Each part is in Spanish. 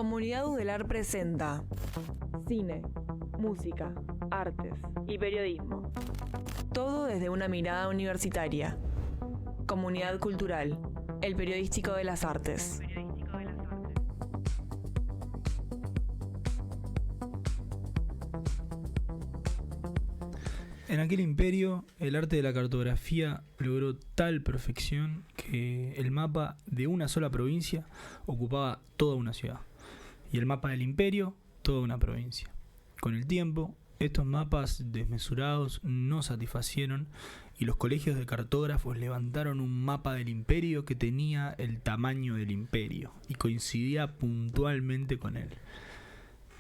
Comunidad Udelar presenta cine, música, artes y periodismo. Todo desde una mirada universitaria. Comunidad Cultural, el periodístico de las artes. En aquel imperio, el arte de la cartografía logró tal perfección que el mapa de una sola provincia ocupaba toda una ciudad, y el mapa del imperio, toda una provincia. Con el tiempo, estos mapas desmesurados no satisfacieron y los colegios de cartógrafos levantaron un mapa del imperio que tenía el tamaño del imperio y coincidía puntualmente con él.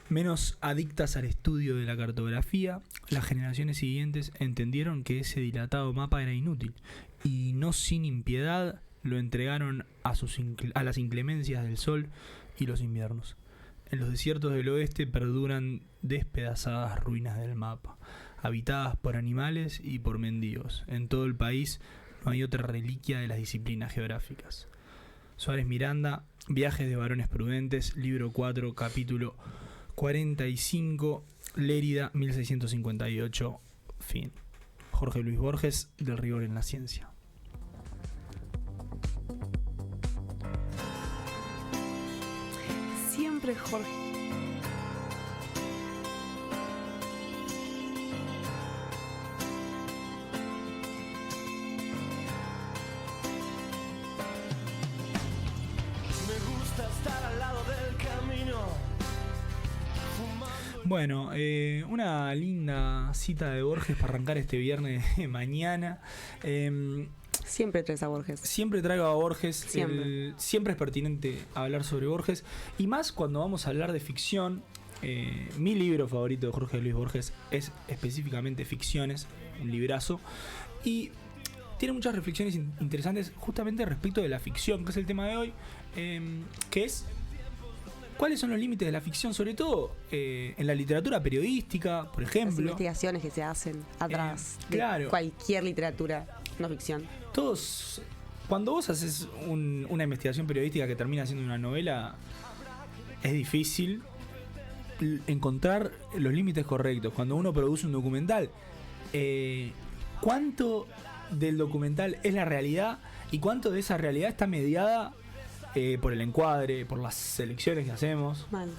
Menos adictas al estudio de la cartografía, las generaciones siguientes entendieron que ese dilatado mapa era inútil y no sin impiedad lo entregaron a las inclemencias del sol y los inviernos. En los desiertos del oeste perduran despedazadas ruinas del mapa, habitadas por animales y por mendigos. En todo el país no hay otra reliquia de las disciplinas geográficas. Suárez Miranda, Viajes de varones prudentes, libro 4, capítulo 45, Lérida, 1658, fin. Jorge Luis Borges, Del rigor en la ciencia. Siempre Jorge. Me gusta estar al lado del camino. Bueno, una linda cita de Borges para arrancar este viernes de mañana. Siempre traes a Borges. Siempre traigo a Borges. Siempre. Siempre es pertinente hablar sobre Borges. Y más cuando vamos a hablar de ficción. Mi libro favorito de Jorge Luis Borges es específicamente Ficciones, un librazo. Y tiene muchas reflexiones interesantes justamente respecto de la ficción, que es el tema de hoy. Que es... ¿cuáles son los límites de la ficción? Sobre todo en la literatura periodística, por ejemplo. Las investigaciones que se hacen atrás claro. de cualquier literatura, no ficción. Todos, cuando vos haces una investigación periodística que termina siendo una novela, es difícil encontrar los límites correctos. Cuando uno produce un documental, ¿cuánto del documental es la realidad y cuánto de esa realidad está mediada por el encuadre, por las selecciones que hacemos? Mal.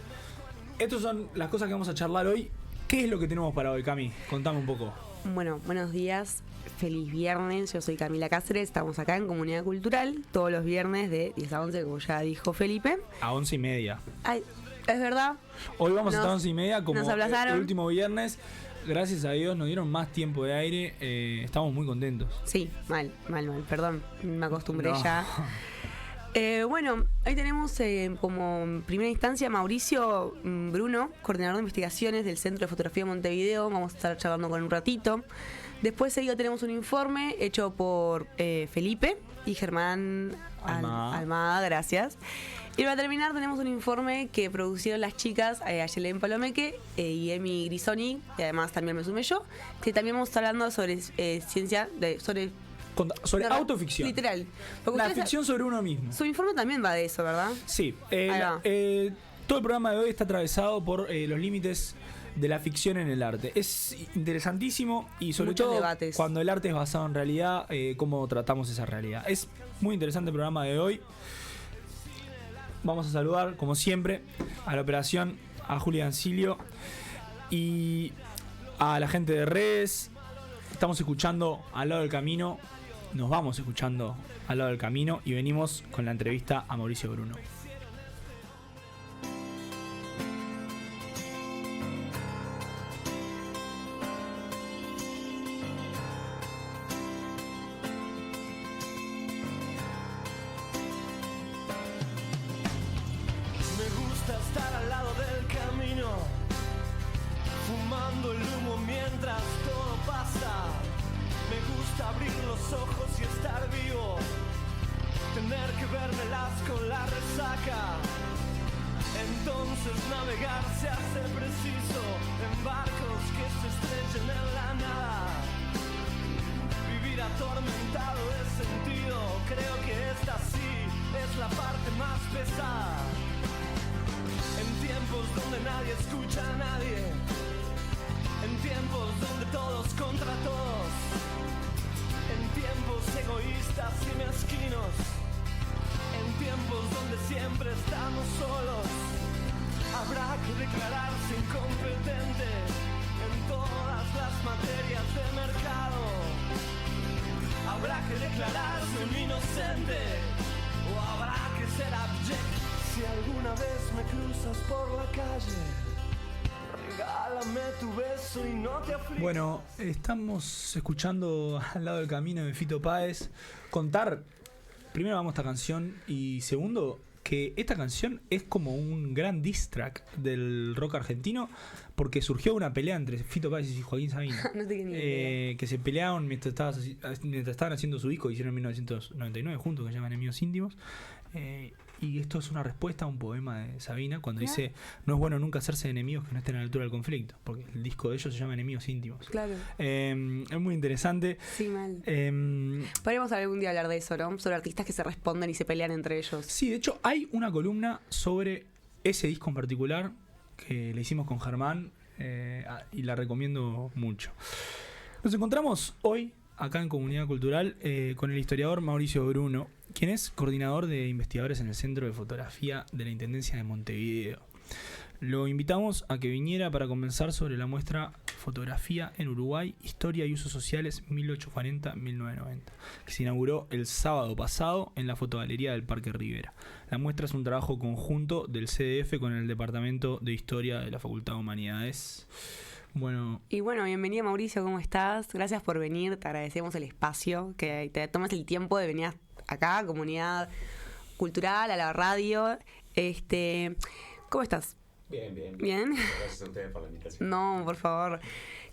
Estas son las cosas que vamos a charlar hoy. ¿Qué es lo que tenemos para hoy, Cami? Contame un poco. Bueno, buenos días, feliz viernes. Yo soy Camila Cáceres, estamos acá en Comunidad Cultural todos los viernes de 10 a 11, como ya dijo Felipe. A 11:30. Ay, es verdad. Hoy vamos a estar a 11:30 como nos aplazaron. el último viernes. Gracias a Dios nos dieron más tiempo de aire. Estamos muy contentos. Sí, mal, perdón, me acostumbré No. ya. Bueno, ahí tenemos como primera instancia Mauricio Bruno, coordinador de investigaciones del Centro de Fotografía de Montevideo. Vamos a estar charlando con él un ratito. Después seguido tenemos un informe hecho por Felipe y Germán Almada, gracias. Y para terminar tenemos un informe que producieron las chicas Ayelen Palomeque y Emi Grisoni, y además también me sumé yo, que también vamos a estar hablando sobre ciencia, sobre autoficción. Literal. La ficción sobre uno mismo. Su informe también va de eso, ¿verdad? Sí. Va. Todo el programa de hoy está atravesado por los límites de la ficción en el arte. Es interesantísimo y sobre Muchos todo debates. cuando el arte es basado en realidad, cómo tratamos esa realidad. Es muy interesante el programa de hoy. Vamos a saludar, como siempre, a la operación, a Julián Ancilio y a la gente de redes. Estamos escuchando Al lado del camino. Nos vamos escuchando Al lado del camino y venimos con la entrevista a Mauricio Bruno. Me gusta estar al lado del camino, fumando el humo mientras todo pasa. Me gusta abrir los ojos y estar vivo, tener que vérmelas con la resaca. Entonces navegar se hace preciso en barcos que se estrechen en la nada. Vivir atormentado de sentido, creo que esta sí es la parte más pesada. tiempos donde nadie escucha a nadie, en tiempos donde todos contra todos, en tiempos egoístas y mezquinos, en tiempos donde siempre estamos solos, habrá que declararse incompetente en todas las materias de mercado. Habrá que declararse un inocente o habrá que ser abyecto. Si alguna vez me cruzas por la calle, regálame tu beso y no te aflijas. Bueno, estamos escuchando Al lado del camino de Fito Páez. Contar, primero vamos a esta canción y segundo, que esta canción es como un gran diss track del rock argentino porque surgió una pelea entre Fito Páez y Joaquín Sabina. No tenía ni idea. Que se pelearon mientras estaban haciendo su disco, hicieron en 1999 juntos, que se llama Enemigos Íntimos. Y esto es una respuesta a un poema de Sabina cuando dice: no es bueno nunca hacerse enemigos que no estén a la altura del conflicto, porque el disco de ellos se llama Enemigos Íntimos. Claro. Es muy interesante. Sí, mal. Podríamos algún día hablar de eso, ¿no? Sobre artistas que se responden y se pelean entre ellos. Sí, de hecho hay una columna sobre ese disco en particular que le hicimos con Germán y la recomiendo mucho. Nos encontramos hoy acá en Comunidad Cultural con el historiador Mauricio Bruno, quien es coordinador de investigadores en el Centro de Fotografía de la Intendencia de Montevideo. Lo invitamos a que viniera para conversar sobre la muestra Fotografía en Uruguay, Historia y Usos Sociales 1840-1990, que se inauguró el sábado pasado en la Fotogalería del Parque Rivera. La muestra es un trabajo conjunto del CDF con el Departamento de Historia de la Facultad de Humanidades. Y bueno, bienvenido Mauricio, ¿cómo estás? Gracias por venir, te agradecemos el espacio, que te tomes el tiempo de venir acá a Comunidad Cultural, a la radio. ¿Cómo estás? Bien. ¿Bien? Gracias a ustedes por la invitación. No, por favor.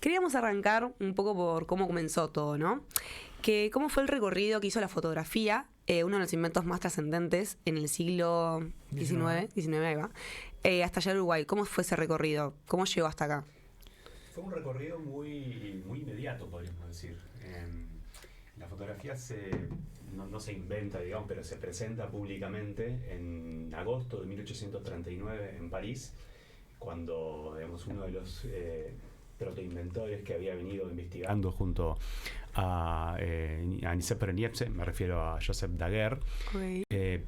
Queríamos arrancar un poco por cómo comenzó todo, ¿no? ¿Cómo fue el recorrido que hizo la fotografía, uno de los inventos más trascendentes en el siglo XIX, ahí va, hasta allá en Uruguay? ¿Cómo fue ese recorrido? ¿Cómo llegó hasta acá? Fue un recorrido muy inmediato, podríamos decir. La fotografía no se inventa, digamos, pero se presenta públicamente en agosto de 1839 en París, cuando, digamos, uno de los protoinventores que había venido investigando junto a Nicephore Niepce, me refiero a Joseph Daguerre,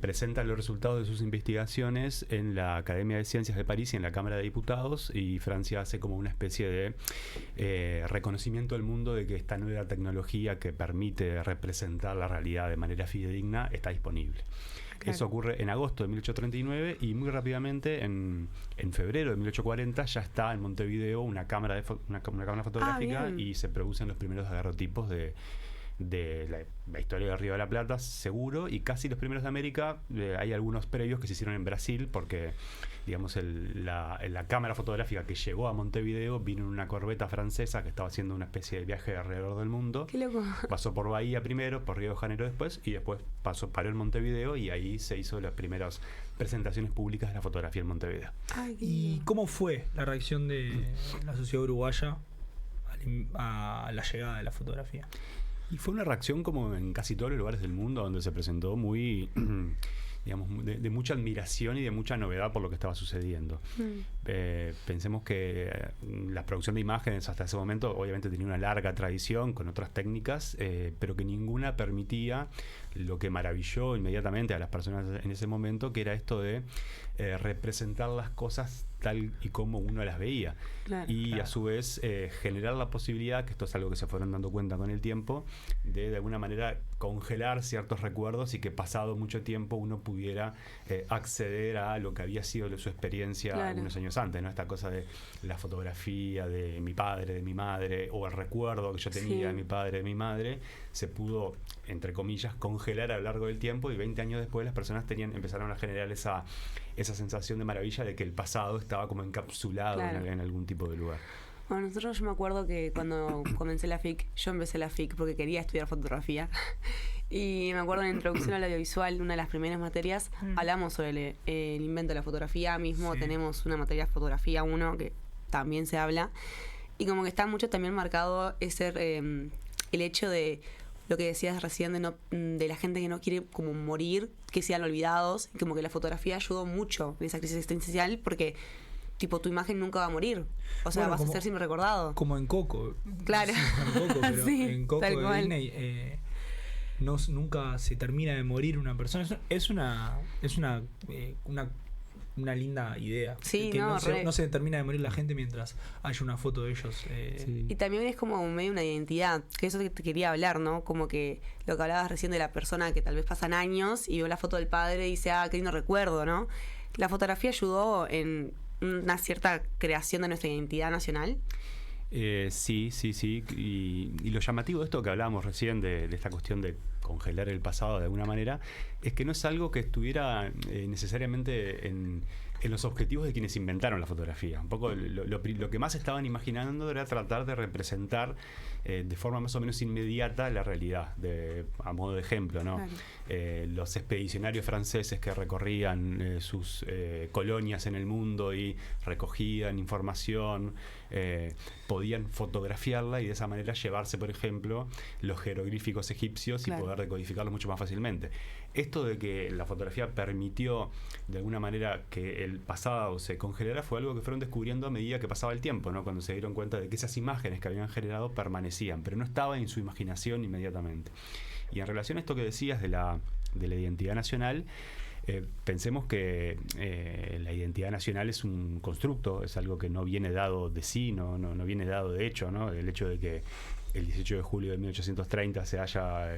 presenta los resultados de sus investigaciones en la Academia de Ciencias de París y en la Cámara de Diputados, y Francia hace como una especie de reconocimiento del mundo de que esta nueva tecnología que permite representar la realidad de manera fidedigna está disponible. Claro. Eso ocurre en agosto de 1839 y muy rápidamente en febrero de 1840 ya está en Montevideo una cámara fotográfica y se producen los primeros daguerrotipos de la historia del Río de la Plata, seguro, y casi los primeros de América. Hay algunos previos que se hicieron en Brasil porque, digamos, la cámara fotográfica que llegó a Montevideo vino en una corbeta francesa que estaba haciendo una especie de viaje alrededor del mundo. ¡Qué loco! Pasó por Bahía primero, por Río de Janeiro después, y después paró en Montevideo, y ahí se hizo las primeras presentaciones públicas de la fotografía en Montevideo. ¿Y cómo fue la reacción de la sociedad uruguaya a la llegada de la fotografía? Y fue una reacción como en casi todos los lugares del mundo, donde se presentó muy, digamos, de mucha admiración y de mucha novedad por lo que estaba sucediendo. Pensemos que la producción de imágenes hasta ese momento obviamente tenía una larga tradición con otras técnicas, pero que ninguna permitía lo que maravilló inmediatamente a las personas en ese momento, que era esto de representar las cosas tal y como uno las veía. A su vez generar la posibilidad, que esto es algo que se fueron dando cuenta con el tiempo, de alguna manera congelar ciertos recuerdos y que pasado mucho tiempo uno pudiera acceder a lo que había sido su experiencia algunos años antes, ¿no? Esta cosa de la fotografía de mi padre, de mi madre, o el recuerdo que yo tenía de mi padre, de mi madre, se pudo, entre comillas, congelar a lo largo del tiempo, y 20 años después las personas empezaron a generar esa sensación de maravilla de que el pasado estaba como encapsulado en algún tipo de lugar. Bueno, yo me acuerdo que cuando comencé la FIC, yo empecé la FIC porque quería estudiar fotografía, y me acuerdo en la introducción al audiovisual, una de las primeras materias, hablamos sobre el invento de la fotografía. Mismo tenemos una materia fotografía 1 que también se habla, y como que está mucho también marcado el hecho de lo que decías recién de la gente que no quiere como morir, que sean olvidados, y como que la fotografía ayudó mucho en esa crisis existencial, porque tipo, tu imagen nunca va a morir. O sea, Bueno, vas a ser siempre recordado. Como en Coco. Claro. Sí, en Coco, pero Sí, en Coco tal de cual. Disney nunca se termina de morir una persona. Es una linda idea. Sí, que no, no se termina de morir la gente mientras haya una foto de ellos. Y también es como medio una identidad, que eso que te quería hablar, ¿no? Como que lo que hablabas recién de la persona que tal vez pasan años y ve la foto del padre y dice, qué lindo recuerdo, ¿no? La fotografía ayudó en una cierta creación de nuestra identidad nacional. Sí. Y lo llamativo de esto que hablábamos recién, de esta cuestión de congelar el pasado de alguna manera, es que no es algo que estuviera necesariamente en los objetivos de quienes inventaron la fotografía. Un poco lo que más estaban imaginando era tratar de representar de forma más o menos inmediata la realidad, a modo de ejemplo, ¿no? Claro. Los expedicionarios franceses que recorrían sus colonias en el mundo y recogían información, podían fotografiarla y de esa manera llevarse, por ejemplo, los jeroglíficos egipcios y poder decodificarlos mucho más fácilmente. Esto de que la fotografía permitió de alguna manera que el pasado se congelara fue algo que fueron descubriendo a medida que pasaba el tiempo, ¿no? Cuando se dieron cuenta de que esas imágenes que habían generado permanecían, pero no estaban en su imaginación inmediatamente. Y en relación a esto que decías de la identidad nacional, pensemos que la identidad nacional es un constructo, es algo que no viene dado de sí, no viene dado de hecho, ¿no? El hecho de que el 18 de julio de 1830 se haya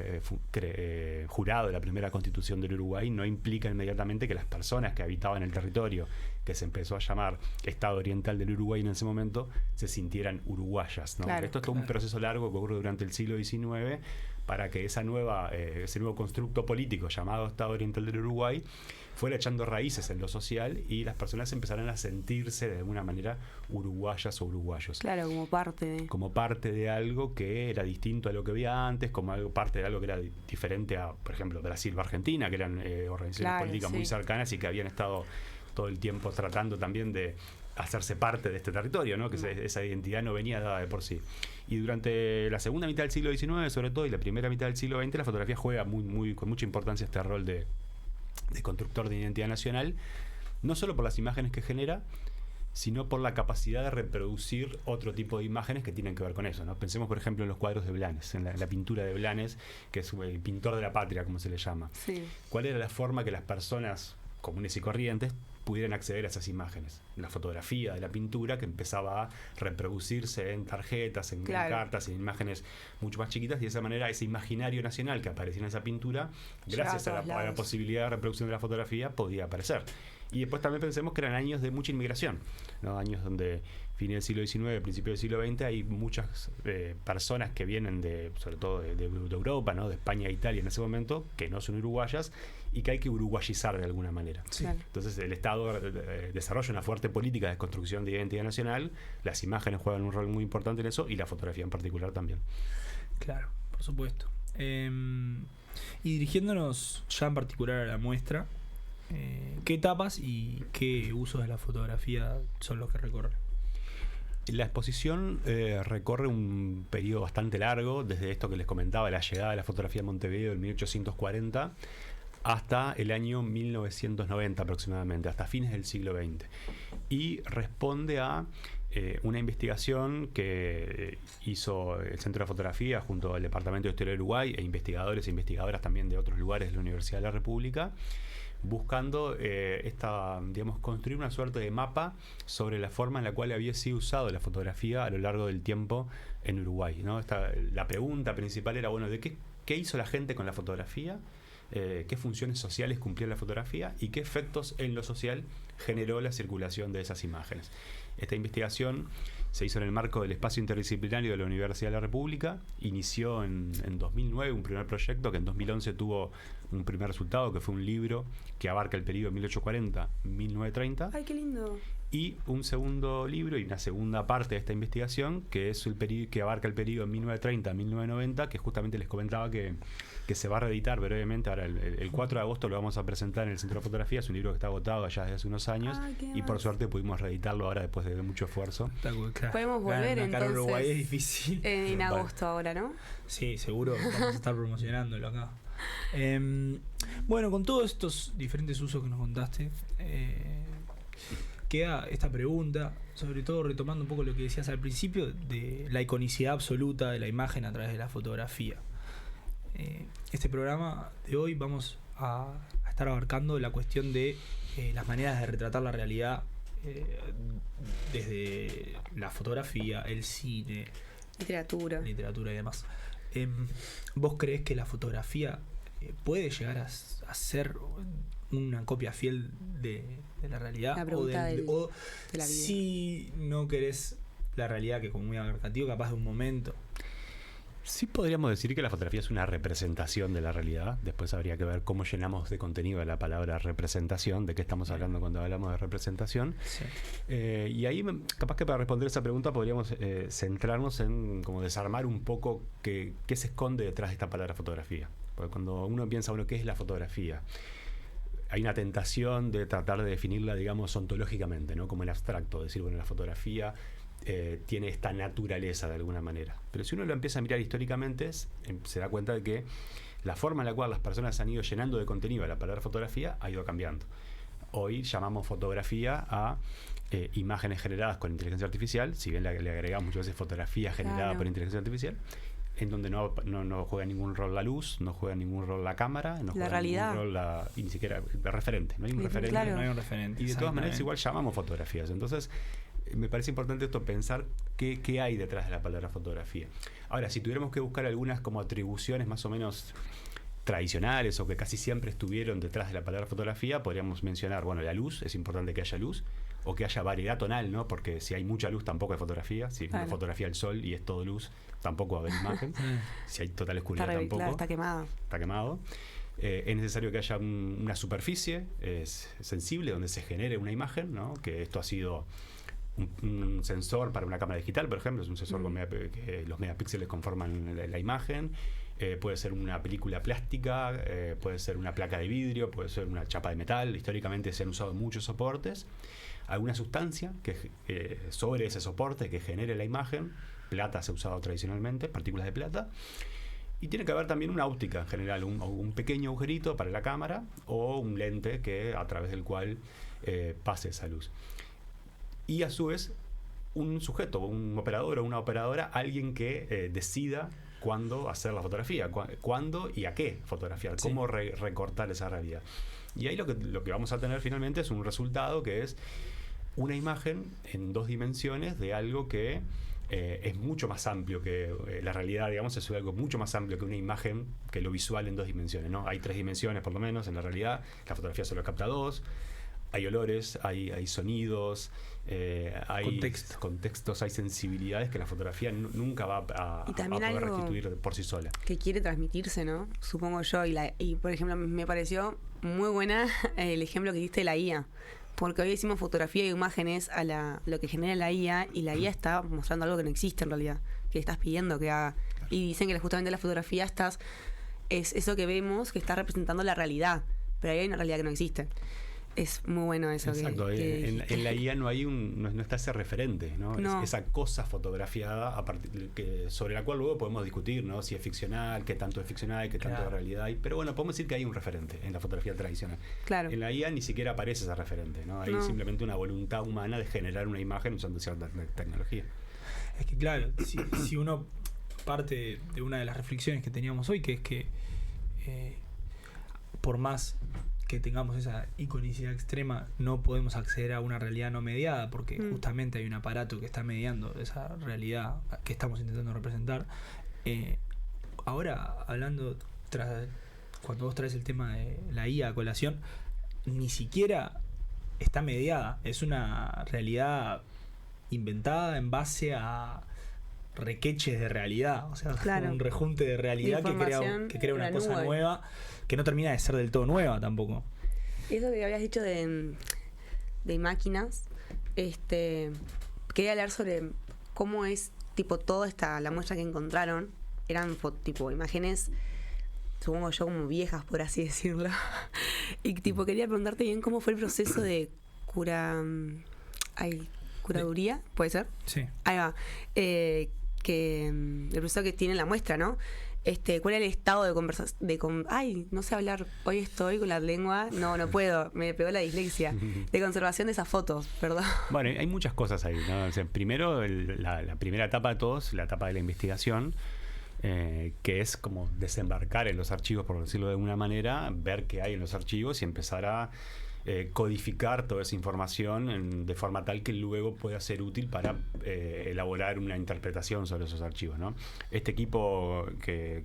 jurado la primera constitución del Uruguay no implica inmediatamente que las personas que habitaban el territorio que se empezó a llamar Estado Oriental del Uruguay en ese momento se sintieran uruguayas, ¿no? Claro, esto es todo un proceso largo que ocurre durante el siglo XIX para que ese nuevo constructo político llamado Estado Oriental del Uruguay fuera echando raíces en lo social y las personas empezaran a sentirse de alguna manera uruguayas o uruguayos. Claro, como parte de algo que era distinto a lo que había antes, como parte de algo que era diferente a, por ejemplo, Brasil o Argentina, que eran organizaciones políticas muy cercanas y que habían estado todo el tiempo tratando también de hacerse parte de este territorio, ¿no? Que esa identidad no venía dada de por sí. Y durante la segunda mitad del siglo XIX, sobre todo, y la primera mitad del siglo XX, la fotografía juega con mucha importancia este rol de constructor de identidad nacional, no solo por las imágenes que genera, sino por la capacidad de reproducir otro tipo de imágenes que tienen que ver con eso, ¿no? Pensemos, por ejemplo, en los cuadros de Blanes, en la pintura de Blanes, que es el pintor de la patria, como se le llama. Sí. ¿Cuál era la forma que las personas comunes y corrientes pudieran acceder a esas imágenes? La fotografía de la pintura que empezaba a reproducirse en tarjetas, en cartas, en imágenes mucho más chiquitas, y de esa manera ese imaginario nacional que aparecía en esa pintura, gracias a la posibilidad de reproducción de la fotografía, podía aparecer. Y después también pensemos que eran años de mucha inmigración, ¿no? Años donde fin del siglo XIX, principio del siglo XX, hay muchas personas que vienen sobre todo de Europa, ¿no? De España e Italia en ese momento, que no son uruguayas y que hay que uruguayizar de alguna manera. Sí. Entonces el Estado desarrolla una fuerte política de construcción de identidad nacional, las imágenes juegan un rol muy importante en eso y la fotografía en particular también. Claro, por supuesto. Y dirigiéndonos ya en particular a la muestra, ¿qué etapas y qué usos de la fotografía son los que recorre? La exposición recorre un periodo bastante largo, desde esto que les comentaba, la llegada de la fotografía a Montevideo en 1840 hasta el año 1990 aproximadamente, hasta fines del siglo XX. Y responde a una investigación que hizo el Centro de Fotografía junto al Departamento de Historia de Uruguay e investigadores e investigadoras también de otros lugares de la Universidad de la República, buscando construir una suerte de mapa sobre la forma en la cual había sido usado la fotografía a lo largo del tiempo en Uruguay, ¿no? La pregunta principal era, bueno, ¿qué hizo la gente con la fotografía? ¿Qué funciones sociales cumplía la fotografía? ¿Y qué efectos en lo social generó la circulación de esas imágenes? Esta investigación se hizo en el marco del espacio interdisciplinario de la Universidad de la República. Inició en 2009 un primer proyecto que en 2011 tuvo un primer resultado, que fue un libro que abarca el periodo 1840-1930. ¡Ay, qué lindo! Y un segundo libro y una segunda parte de esta investigación, que es que abarca el periodo 1930-1990, que justamente les comentaba que se va a reeditar brevemente. Ahora el 4 de agosto lo vamos a presentar en el Centro de Fotografía. Es un libro que está agotado ya desde hace unos años y por suerte pudimos reeditarlo ahora después de mucho esfuerzo. Podemos volver entonces Uruguay es difícil. En agosto ahora, ¿no? Sí, seguro vamos a estar promocionándolo acá. Bueno, con todos estos diferentes usos que nos contaste, queda esta pregunta, sobre todo retomando un poco lo que decías al principio, de la iconicidad absoluta de la imagen a través de la fotografía. Este programa de hoy vamos a estar abarcando la cuestión de las maneras de retratar la realidad desde la fotografía, el cine, literatura y demás. ¿Vos creés que la fotografía puede llegar a ser una copia fiel de la realidad? La pregunta de la vida. Si no querés la realidad, que como muy abarcativo, capaz de un momento. Sí podríamos decir que la fotografía es una representación de la realidad. Después habría que ver cómo llenamos de contenido la palabra representación, de qué estamos hablando cuando hablamos de representación. Sí. Y ahí, capaz que para responder esa pregunta podríamos centrarnos en como desarmar un poco qué se esconde detrás de esta palabra fotografía. Porque cuando uno piensa, bueno, ¿qué es la fotografía? Hay una tentación de tratar de definirla, digamos, ontológicamente, ¿no? Como en abstracto, decir, bueno, la fotografía tiene esta naturaleza de alguna manera. Pero si uno lo empieza a mirar históricamente, se da cuenta de que la forma en la cual las personas han ido llenando de contenido a la palabra fotografía ha ido cambiando. Hoy llamamos fotografía a imágenes generadas con inteligencia artificial, si bien le agregamos muchas veces fotografía generada por inteligencia artificial, en donde no juega ningún rol la luz, no juega ningún rol la cámara, no juega realidad. ningún rol y ni siquiera el referente, no hay un referente. Claro. No hay un referente. Y de todas maneras igual llamamos fotografías. Entonces me parece importante esto, pensar qué hay detrás de la palabra fotografía. Ahora, si tuviéramos que buscar algunas como atribuciones más o menos tradicionales o que casi siempre estuvieron detrás de la palabra fotografía, podríamos mencionar, bueno, la luz, es importante que haya luz, o que haya variedad tonal, ¿no? Porque si hay mucha luz tampoco hay fotografía. Si Claro. una fotografía al sol y es todo luz, tampoco va a haber imagen. Si hay total oscuridad tampoco. Claro, está quemado. Está quemado. Es necesario que haya una superficie sensible donde se genere una imagen, ¿no? Que esto ha sido un sensor para una cámara digital, por ejemplo, es un sensor con que los megapíxeles conforman la imagen. Puede ser una película plástica, puede ser una placa de vidrio, puede ser una chapa de metal. Históricamente se han usado muchos soportes. Alguna sustancia que sobre ese soporte que genere la imagen. Plata se ha usado tradicionalmente, partículas de plata. Y tiene que haber también una óptica en general, un pequeño agujerito para la cámara o un lente a través del cual pase esa luz. Y a su vez un sujeto, un operador o una operadora, alguien que decida cuándo hacer la fotografía, cuándo y a qué fotografiar, cómo recortar esa realidad. Y ahí lo que vamos a tener finalmente es un resultado que es una imagen en 2 dimensiones de algo que es mucho más amplio que la realidad, digamos, es algo mucho más amplio que una imagen, que lo visual en 2 dimensiones, ¿no? Hay 3 dimensiones por lo menos en la realidad, la fotografía solo capta 2, hay olores, hay sonidos, hay contextos, hay sensibilidades que la fotografía nunca va a poder restituir por sí sola. Que quiere transmitirse, ¿no? Supongo yo. Y por ejemplo, me pareció muy buena el ejemplo que diste de la IA. Porque hoy decimos fotografía y imágenes a lo que genera la IA, y la IA está mostrando algo que no existe en realidad, que le estás pidiendo que haga. Y dicen que justamente la fotografía es eso que vemos que está representando la realidad, pero ahí hay una realidad que no existe. Es muy bueno eso. Exacto, en la IA no está ese referente, ¿no? No. Esa cosa fotografiada sobre la cual luego podemos discutir, ¿no? Si es ficcional, qué tanto es ficcional, qué tanto de realidad hay. Pero bueno, podemos decir que hay un referente en la fotografía tradicional. Claro. En la IA ni siquiera aparece ese referente, ¿no? Hay simplemente una voluntad humana de generar una imagen usando cierta tecnología. Es que claro, si uno parte de una de las reflexiones que teníamos hoy, que es que por más que tengamos esa iconicidad extrema, no podemos acceder a una realidad no mediada, porque justamente hay un aparato que está mediando esa realidad que estamos intentando representar. Ahora, hablando, cuando vos traes el tema de la IA a colación, ni siquiera está mediada, es una realidad inventada en base a requeches de realidad, o sea, un rejunte de realidad que crea una cosa nueva, que no termina de ser del todo nueva tampoco. Eso que habías dicho de máquinas, quería hablar sobre cómo es tipo toda la muestra que encontraron. Eran tipo imágenes, supongo yo, como viejas, por así decirlo. Y tipo quería preguntarte bien cómo fue el proceso de curaduría, ¿puede ser? Sí. Ahí va. El proceso que tiene la muestra, ¿no? cuál era el estado de conversación, ay, no sé hablar, hoy estoy con la lengua, no puedo, me pegó la dislexia, de conservación de esas fotos, perdón. Bueno, hay muchas cosas ahí, ¿no? O sea, primero, la primera etapa de todos, la etapa de la investigación, que es como desembarcar en los archivos, por decirlo de alguna manera, ver qué hay en los archivos y empezar a codificar toda esa información de forma tal que luego pueda ser útil para elaborar una interpretación sobre esos archivos, ¿no? Este equipo que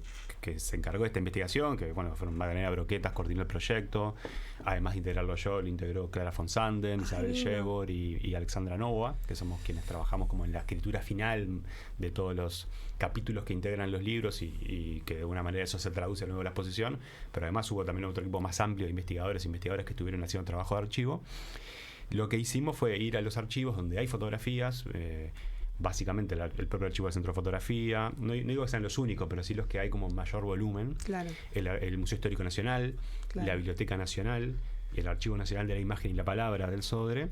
se encargó de esta investigación, que bueno, fueron Magdalena Broquetas, coordinó el proyecto, además de integrarlo yo, lo integró Clara von Sanden, Isabel Shevor y Alexandra Nova, que somos quienes trabajamos como en la escritura final de todos los capítulos que integran los libros y que de alguna manera eso se traduce luego en la exposición, pero además hubo también otro equipo más amplio de investigadores e investigadoras que estuvieron haciendo trabajo de archivo. Lo que hicimos fue ir a los archivos donde hay fotografías, básicamente el propio archivo del Centro de Fotografía, no digo que sean los únicos, pero sí los que hay como mayor volumen, Claro. el Museo Histórico Nacional, Claro. la Biblioteca Nacional, el Archivo Nacional de la Imagen y la Palabra del Sodre,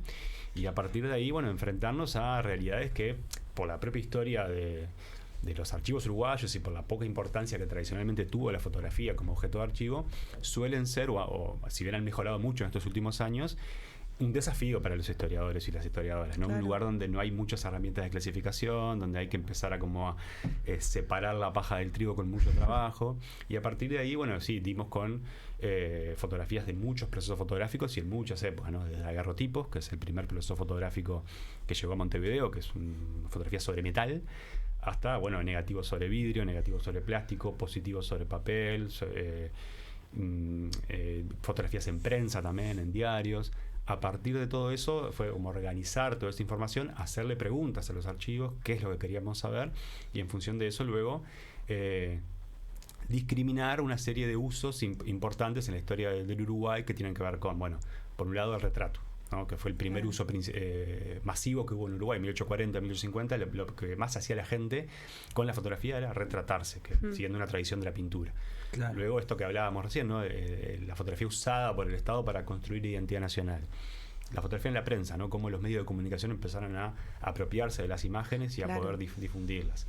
y a partir de ahí, bueno, enfrentarnos a realidades que por la propia historia de los archivos uruguayos y por la poca importancia que tradicionalmente tuvo la fotografía como objeto de archivo, suelen ser, o si bien han mejorado mucho en estos últimos años, un desafío para los historiadores y las historiadoras, ¿no? Claro. Un lugar donde no hay muchas herramientas de clasificación, donde hay que empezar a como separar la paja del trigo con mucho trabajo, y a partir de ahí, bueno, sí, dimos con fotografías de muchos procesos fotográficos y en muchas épocas, ¿no? Desde agarrotipos, que es el primer proceso fotográfico que llegó a Montevideo, que es una fotografía sobre metal, hasta, bueno, negativos sobre vidrio, negativos sobre plástico, positivos sobre papel, fotografías en prensa también, en diarios. A partir de todo eso fue como organizar toda esta información, hacerle preguntas a los archivos, qué es lo que queríamos saber, y en función de eso luego discriminar una serie de usos importantes en la historia del Uruguay que tienen que ver con, bueno, por un lado el retrato, ¿no? Que fue el primer uso masivo que hubo en Uruguay, 1840, 1850, lo que más hacía la gente con la fotografía era retratarse, siguiendo una tradición de la pintura. Claro. Luego esto que hablábamos recién, ¿no? La fotografía usada por el Estado para construir identidad nacional. La fotografía en la prensa, ¿no? Cómo los medios de comunicación empezaron a apropiarse de las imágenes y a poder difundirlas.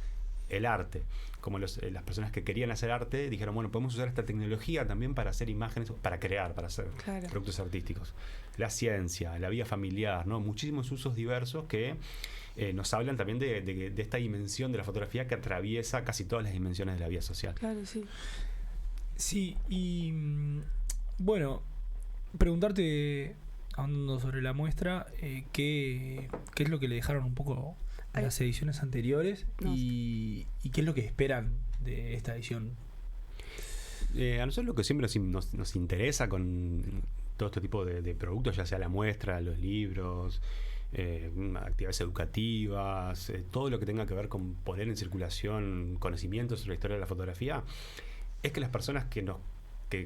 El arte, como las personas que querían hacer arte dijeron, bueno, podemos usar esta tecnología también para hacer imágenes, para crear, para hacer productos artísticos. La ciencia, la vida familiar, ¿no? Muchísimos usos diversos que nos hablan también de esta dimensión de la fotografía que atraviesa casi todas las dimensiones de la vida social. Claro, sí. Sí, y bueno, preguntarte, hablando sobre la muestra, ¿qué es lo que le dejaron un poco a las ediciones anteriores y qué es lo que esperan de esta edición? A nosotros lo que siempre nos interesa con todo este tipo de productos, ya sea la muestra, los libros, actividades educativas, todo lo que tenga que ver con poner en circulación conocimientos sobre la historia de la fotografía, es que las personas que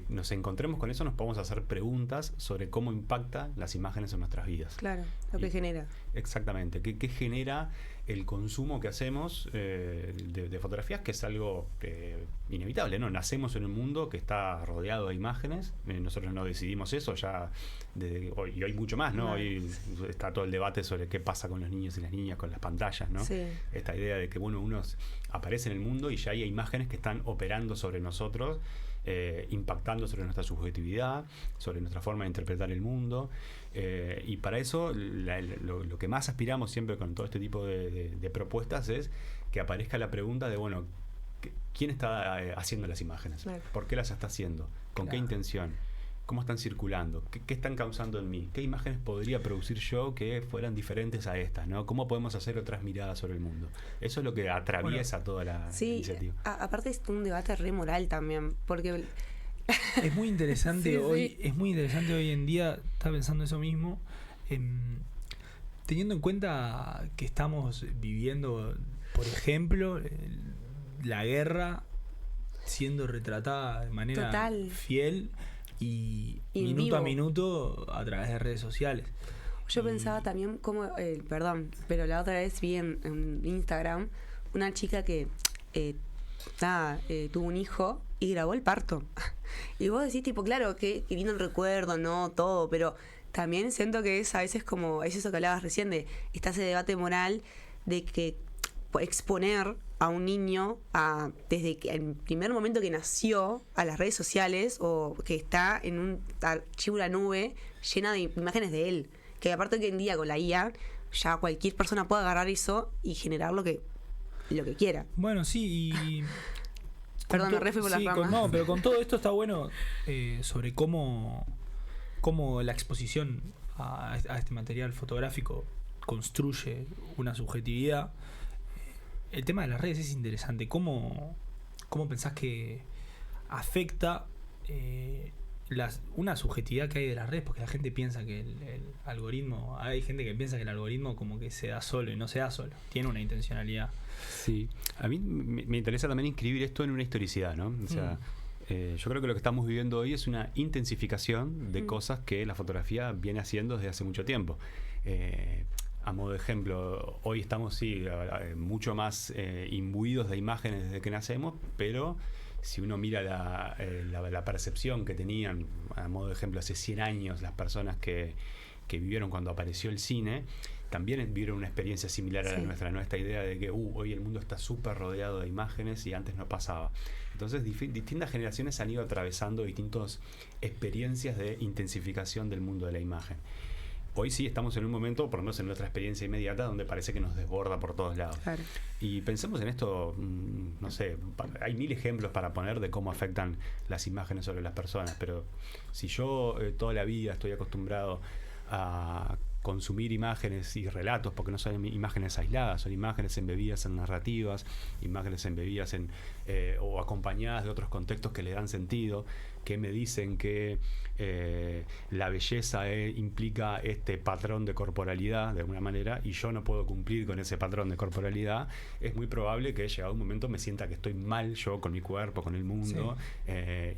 nos encontremos con eso nos podamos hacer preguntas sobre cómo impacta las imágenes en nuestras vidas. Claro, lo que genera. Exactamente, ¿qué genera el consumo que hacemos de fotografías, que es algo inevitable, ¿no? Nacemos en un mundo que está rodeado de imágenes, nosotros no decidimos eso ya desde hoy, y hoy mucho más, ¿no? Hoy está todo el debate sobre qué pasa con los niños y las niñas con las pantallas, ¿no? Sí. Esta idea de que, bueno, uno aparece en el mundo y ya hay imágenes que están operando sobre nosotros, impactando sobre nuestra subjetividad, sobre nuestra forma de interpretar el mundo, y para eso lo que más aspiramos siempre con todo este tipo de propuestas es que aparezca la pregunta de, bueno, ¿quién está haciendo las imágenes? Claro. ¿Por qué las está haciendo? ¿Con qué intención? ¿Cómo están circulando? ¿Qué están causando en mí? ¿Qué imágenes podría producir yo que fueran diferentes a estas, ¿no? ¿Cómo podemos hacer otras miradas sobre el mundo? Eso es lo que atraviesa toda la iniciativa. Aparte es un debate re moral también, porque es muy interesante Sí, hoy, sí. es muy interesante hoy en día, estaba pensando eso mismo, teniendo en cuenta que estamos viviendo, por ejemplo, la guerra siendo retratada de manera Total. fiel y Y en minuto vivo. a minuto a través de redes sociales. yo pensaba también como, perdón, pero la otra vez vi en Instagram una chica que tuvo un hijo y grabó el parto. Y vos decís, tipo, claro, que lindo el recuerdo, no, todo, pero también siento que es a veces como, es eso que hablabas recién, está ese debate moral de que exponer a un niño desde el primer momento que nació a las redes sociales o que está en un archivo, una nube llena de imágenes de él? Que aparte que hoy en día con la IA ya cualquier persona puede agarrar eso y generar lo que quiera. Bueno, sí, y... Perdón, me refui por las ramas. No, pero con todo esto está bueno sobre cómo la exposición a este material fotográfico construye una subjetividad. El tema de las redes es interesante. ¿Cómo pensás que afecta una subjetividad que hay de las redes? Porque la gente piensa que el algoritmo... Hay gente que piensa que el algoritmo como que se da solo y no se da solo. Tiene una intencionalidad. Sí, a mí me interesa también inscribir esto en una historicidad, ¿no? O sea, yo creo que lo que estamos viviendo hoy es una intensificación de cosas que la fotografía viene haciendo desde hace mucho tiempo. A modo de ejemplo, hoy estamos mucho más imbuidos de imágenes desde que nacemos, pero si uno mira la percepción que tenían, a modo de ejemplo, hace 100 años las personas que vivieron cuando apareció el cine, también vivieron una experiencia similar a la nuestra, ¿no? Esta idea de que hoy el mundo está súper rodeado de imágenes y antes no pasaba. Entonces distintas generaciones han ido atravesando distintas experiencias de intensificación del mundo de la imagen. Hoy sí estamos en un momento, por lo menos en nuestra experiencia inmediata, donde parece que nos desborda por todos lados. Claro. Y pensemos en esto, no sé, hay 1000 ejemplos para poner de cómo afectan las imágenes sobre las personas, pero si yo toda la vida estoy acostumbrado a consumir imágenes y relatos, porque no son imágenes aisladas, son imágenes embebidas en narrativas, imágenes embebidas o acompañadas de otros contextos que le dan sentido, que me dicen que la belleza implica este patrón de corporalidad de alguna manera y yo no puedo cumplir con ese patrón de corporalidad, es muy probable que llegado un momento me sienta que estoy mal yo con mi cuerpo, con el mundo,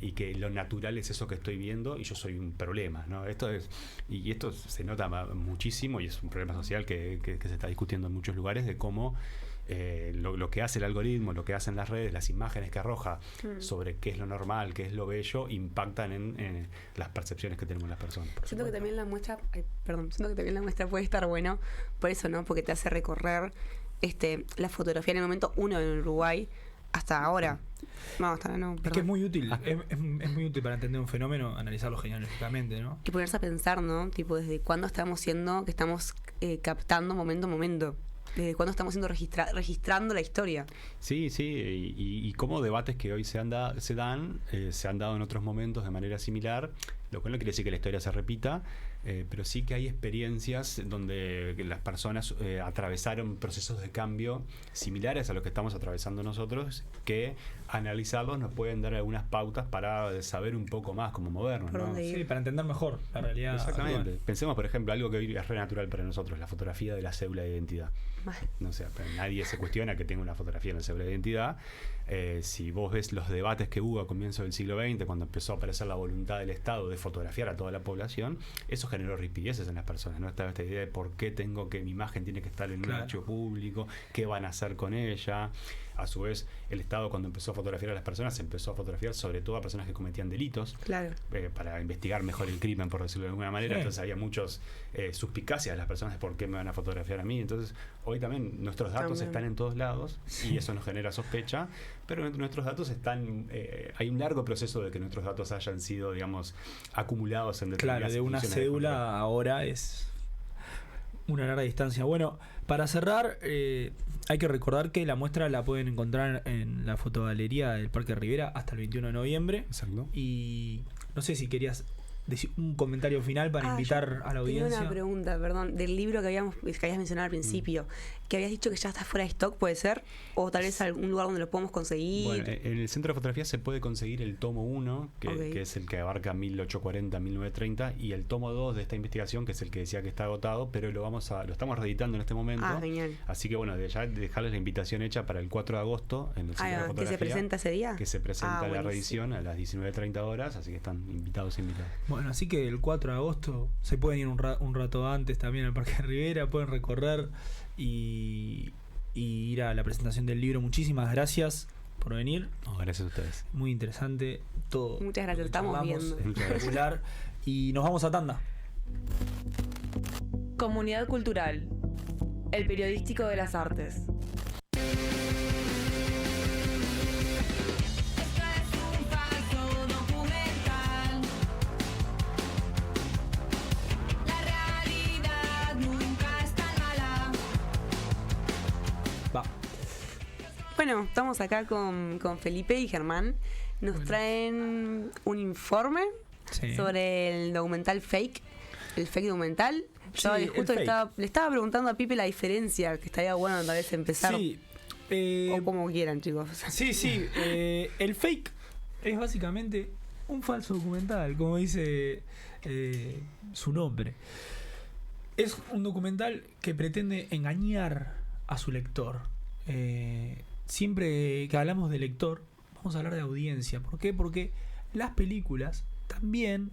y que lo natural es eso que estoy viendo y yo soy un problema, ¿no? Esto se nota muchísimo y es un problema social que se está discutiendo en muchos lugares de cómo lo que hace el algoritmo, lo que hacen las redes, las imágenes que arroja sobre qué es lo normal, qué es lo bello, impactan en las percepciones que tenemos las personas. Siento que también la muestra puede estar bueno por eso, ¿no? Porque te hace recorrer la fotografía en el momento 1 en Uruguay hasta ahora. No, hasta ahora no. Es que es muy útil, es muy útil para entender un fenómeno, analizarlo genealógicamente, ¿no? Y ponerse a pensar, ¿no? Tipo, desde cuándo estamos captando momento a momento. ¿Desde cuándo estamos registrando la historia? Sí, y como debates que hoy se han dado en otros momentos de manera similar, lo cual no quiere decir que la historia se repita, pero sí que hay experiencias donde las personas atravesaron procesos de cambio similares a los que estamos atravesando nosotros, que analizarlos nos pueden dar algunas pautas para saber un poco más cómo movernos, ¿no? Sí, para entender mejor la realidad. Exactamente. Actual. Pensemos, por ejemplo, algo que hoy es re natural para nosotros, la fotografía de la cédula de identidad. No sé, nadie se cuestiona que tenga una fotografía en la cédula de identidad. Si vos ves los debates que hubo a comienzos del siglo XX, cuando empezó a aparecer la voluntad del Estado de fotografiar a toda la población, eso generó ripideces en las personas, ¿no? Estaba esta idea de por qué mi imagen tiene que estar en un archivo público, qué van a hacer con ella. A su vez, el Estado, cuando empezó a fotografiar a las personas, empezó a fotografiar sobre todo a personas que cometían delitos, para investigar mejor el crimen, por decirlo de alguna manera. Entonces había muchos suspicacias de las personas de por qué me van a fotografiar a mí. Entonces hoy también nuestros datos están en todos lados y eso nos genera sospecha, pero nuestros datos están, hay un largo proceso de que nuestros datos hayan sido, digamos, acumulados en determinadas de una cédula ahora es una larga distancia. Bueno, para cerrar, hay que recordar que la muestra la pueden encontrar en la fotogalería del Parque Rivera hasta el 21 de noviembre. Exacto. Y no sé si querías decir un comentario final para invitar a la audiencia. Tengo una pregunta, perdón, del libro que habías mencionado al principio, que habías dicho que ya está fuera de stock, ¿puede ser? O tal vez algún lugar donde lo podemos conseguir. Bueno, en el Centro de Fotografía se puede conseguir el tomo 1, que es el que abarca 1840-1930, y el tomo 2 de esta investigación, que es el que decía que está agotado, pero lo estamos reeditando en este momento. Genial. Así que bueno, ya dejarles la invitación hecha para el 4 de agosto en el Centro de Fotografía. ¿Que se presenta ese día? Que se presenta la reedición a las 19:30 horas, así que están invitados e invitadas. Bueno, así que el 4 de agosto se pueden ir un rato antes también al Parque Rivera, pueden recorrer y ir a la presentación del libro. Muchísimas gracias por venir. Gracias a ustedes. Muy interesante todo. Muchas gracias, estamos viendo. Espectacular. Y nos vamos a tanda. Comunidad Cultural, el periodístico de las artes. Bueno, estamos acá con Felipe y Germán. Nos traen un informe sobre el documental Fake, el fake documental. Yo justo le estaba preguntando a Pipe la diferencia, que estaría bueno tal vez empezar. Sí. O como quieran, chicos. Sí. El fake es básicamente un falso documental, como dice su nombre. Es un documental que pretende engañar a su lector. Siempre que hablamos de lector, vamos a hablar de audiencia. ¿Por qué? Porque las películas también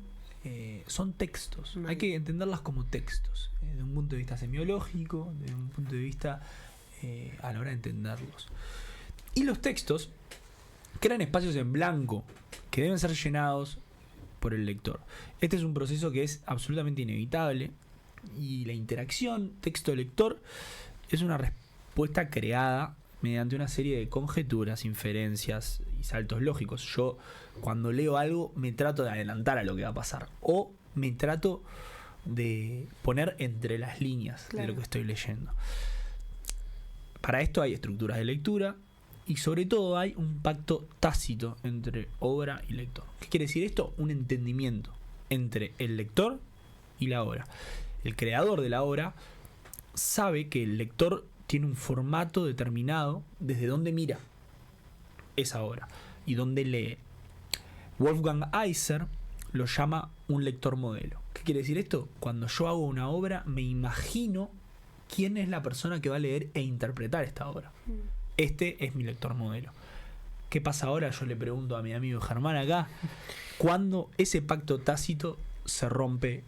son textos. Hay que entenderlas como textos, desde un punto de vista semiológico, desde un punto de vista a la hora de entenderlos. Y los textos crean espacios en blanco que deben ser llenados por el lector. Este es un proceso que es absolutamente inevitable, y la interacción texto-lector es una respuesta creada mediante una serie de conjeturas, inferencias y saltos lógicos. Yo, cuando leo algo, me trato de adelantar a lo que va a pasar, o me trato de poner entre las líneas de lo que estoy leyendo. Para esto hay estructuras de lectura y sobre todo hay un pacto tácito entre obra y lector. ¿Qué quiere decir esto? Un entendimiento entre el lector y la obra. El creador de la obra sabe que el lector tiene un formato determinado desde donde mira esa obra y donde lee. Wolfgang Iser lo llama un lector modelo. ¿Qué quiere decir esto? Cuando yo hago una obra, me imagino quién es la persona que va a leer e interpretar esta obra. Este es mi lector modelo. ¿Qué pasa ahora? Yo le pregunto a mi amigo Germán acá, ¿cuándo ese pacto tácito se rompe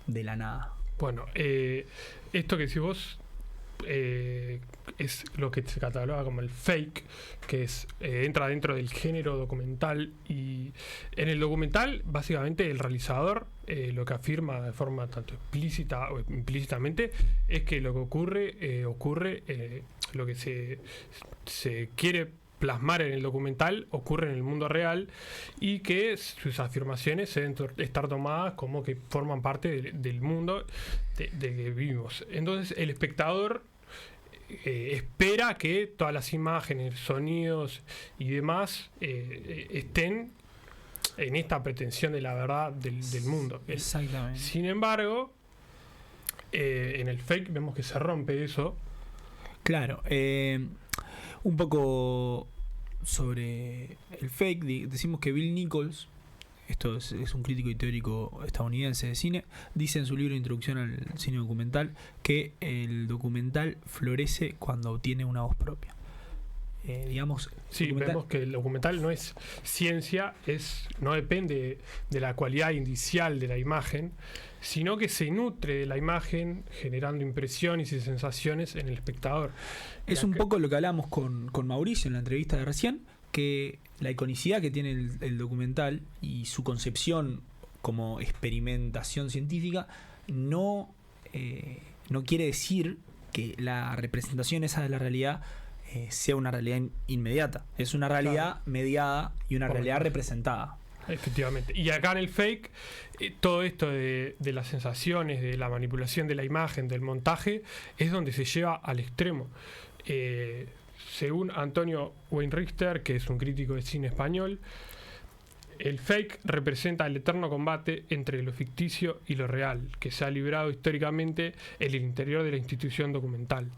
de la nada? Bueno, esto que decís vos es lo que se cataloga como el fake, que es entra dentro del género documental, y en el documental básicamente el realizador lo que afirma de forma tanto explícita o implícitamente es que lo que ocurre lo que se quiere plasmar en el documental ocurre en el mundo real, y que sus afirmaciones deben estar tomadas como que forman parte del mundo de que vivimos. Entonces el espectador espera que todas las imágenes, sonidos y demás estén en esta pretensión de la verdad del mundo. Exactamente. Sin embargo, en el fake vemos que se rompe eso. Claro, un poco sobre el fake, decimos que Bill Nichols, esto es un crítico y teórico estadounidense de cine, dice en su libro Introducción al cine documental que el documental florece cuando obtiene una voz propia. Vemos que el documental no es ciencia, no depende de la cualidad indicial de la imagen, sino que se nutre de la imagen, generando impresiones y sensaciones en el espectador. Es un poco lo que hablamos con Mauricio en la entrevista de recién, que la iconicidad que tiene el documental y su concepción como experimentación científica no quiere decir que la representación esa de la realidad sea una realidad inmediata. Es una realidad mediada y una realidad representada. Efectivamente. Y acá en el fake, todo esto de las sensaciones, de la manipulación de la imagen, del montaje, es donde se lleva al extremo. Según Antonio Weinrichter, que es un crítico de cine español, el fake representa el eterno combate entre lo ficticio y lo real, que se ha librado históricamente en el interior de la institución documental.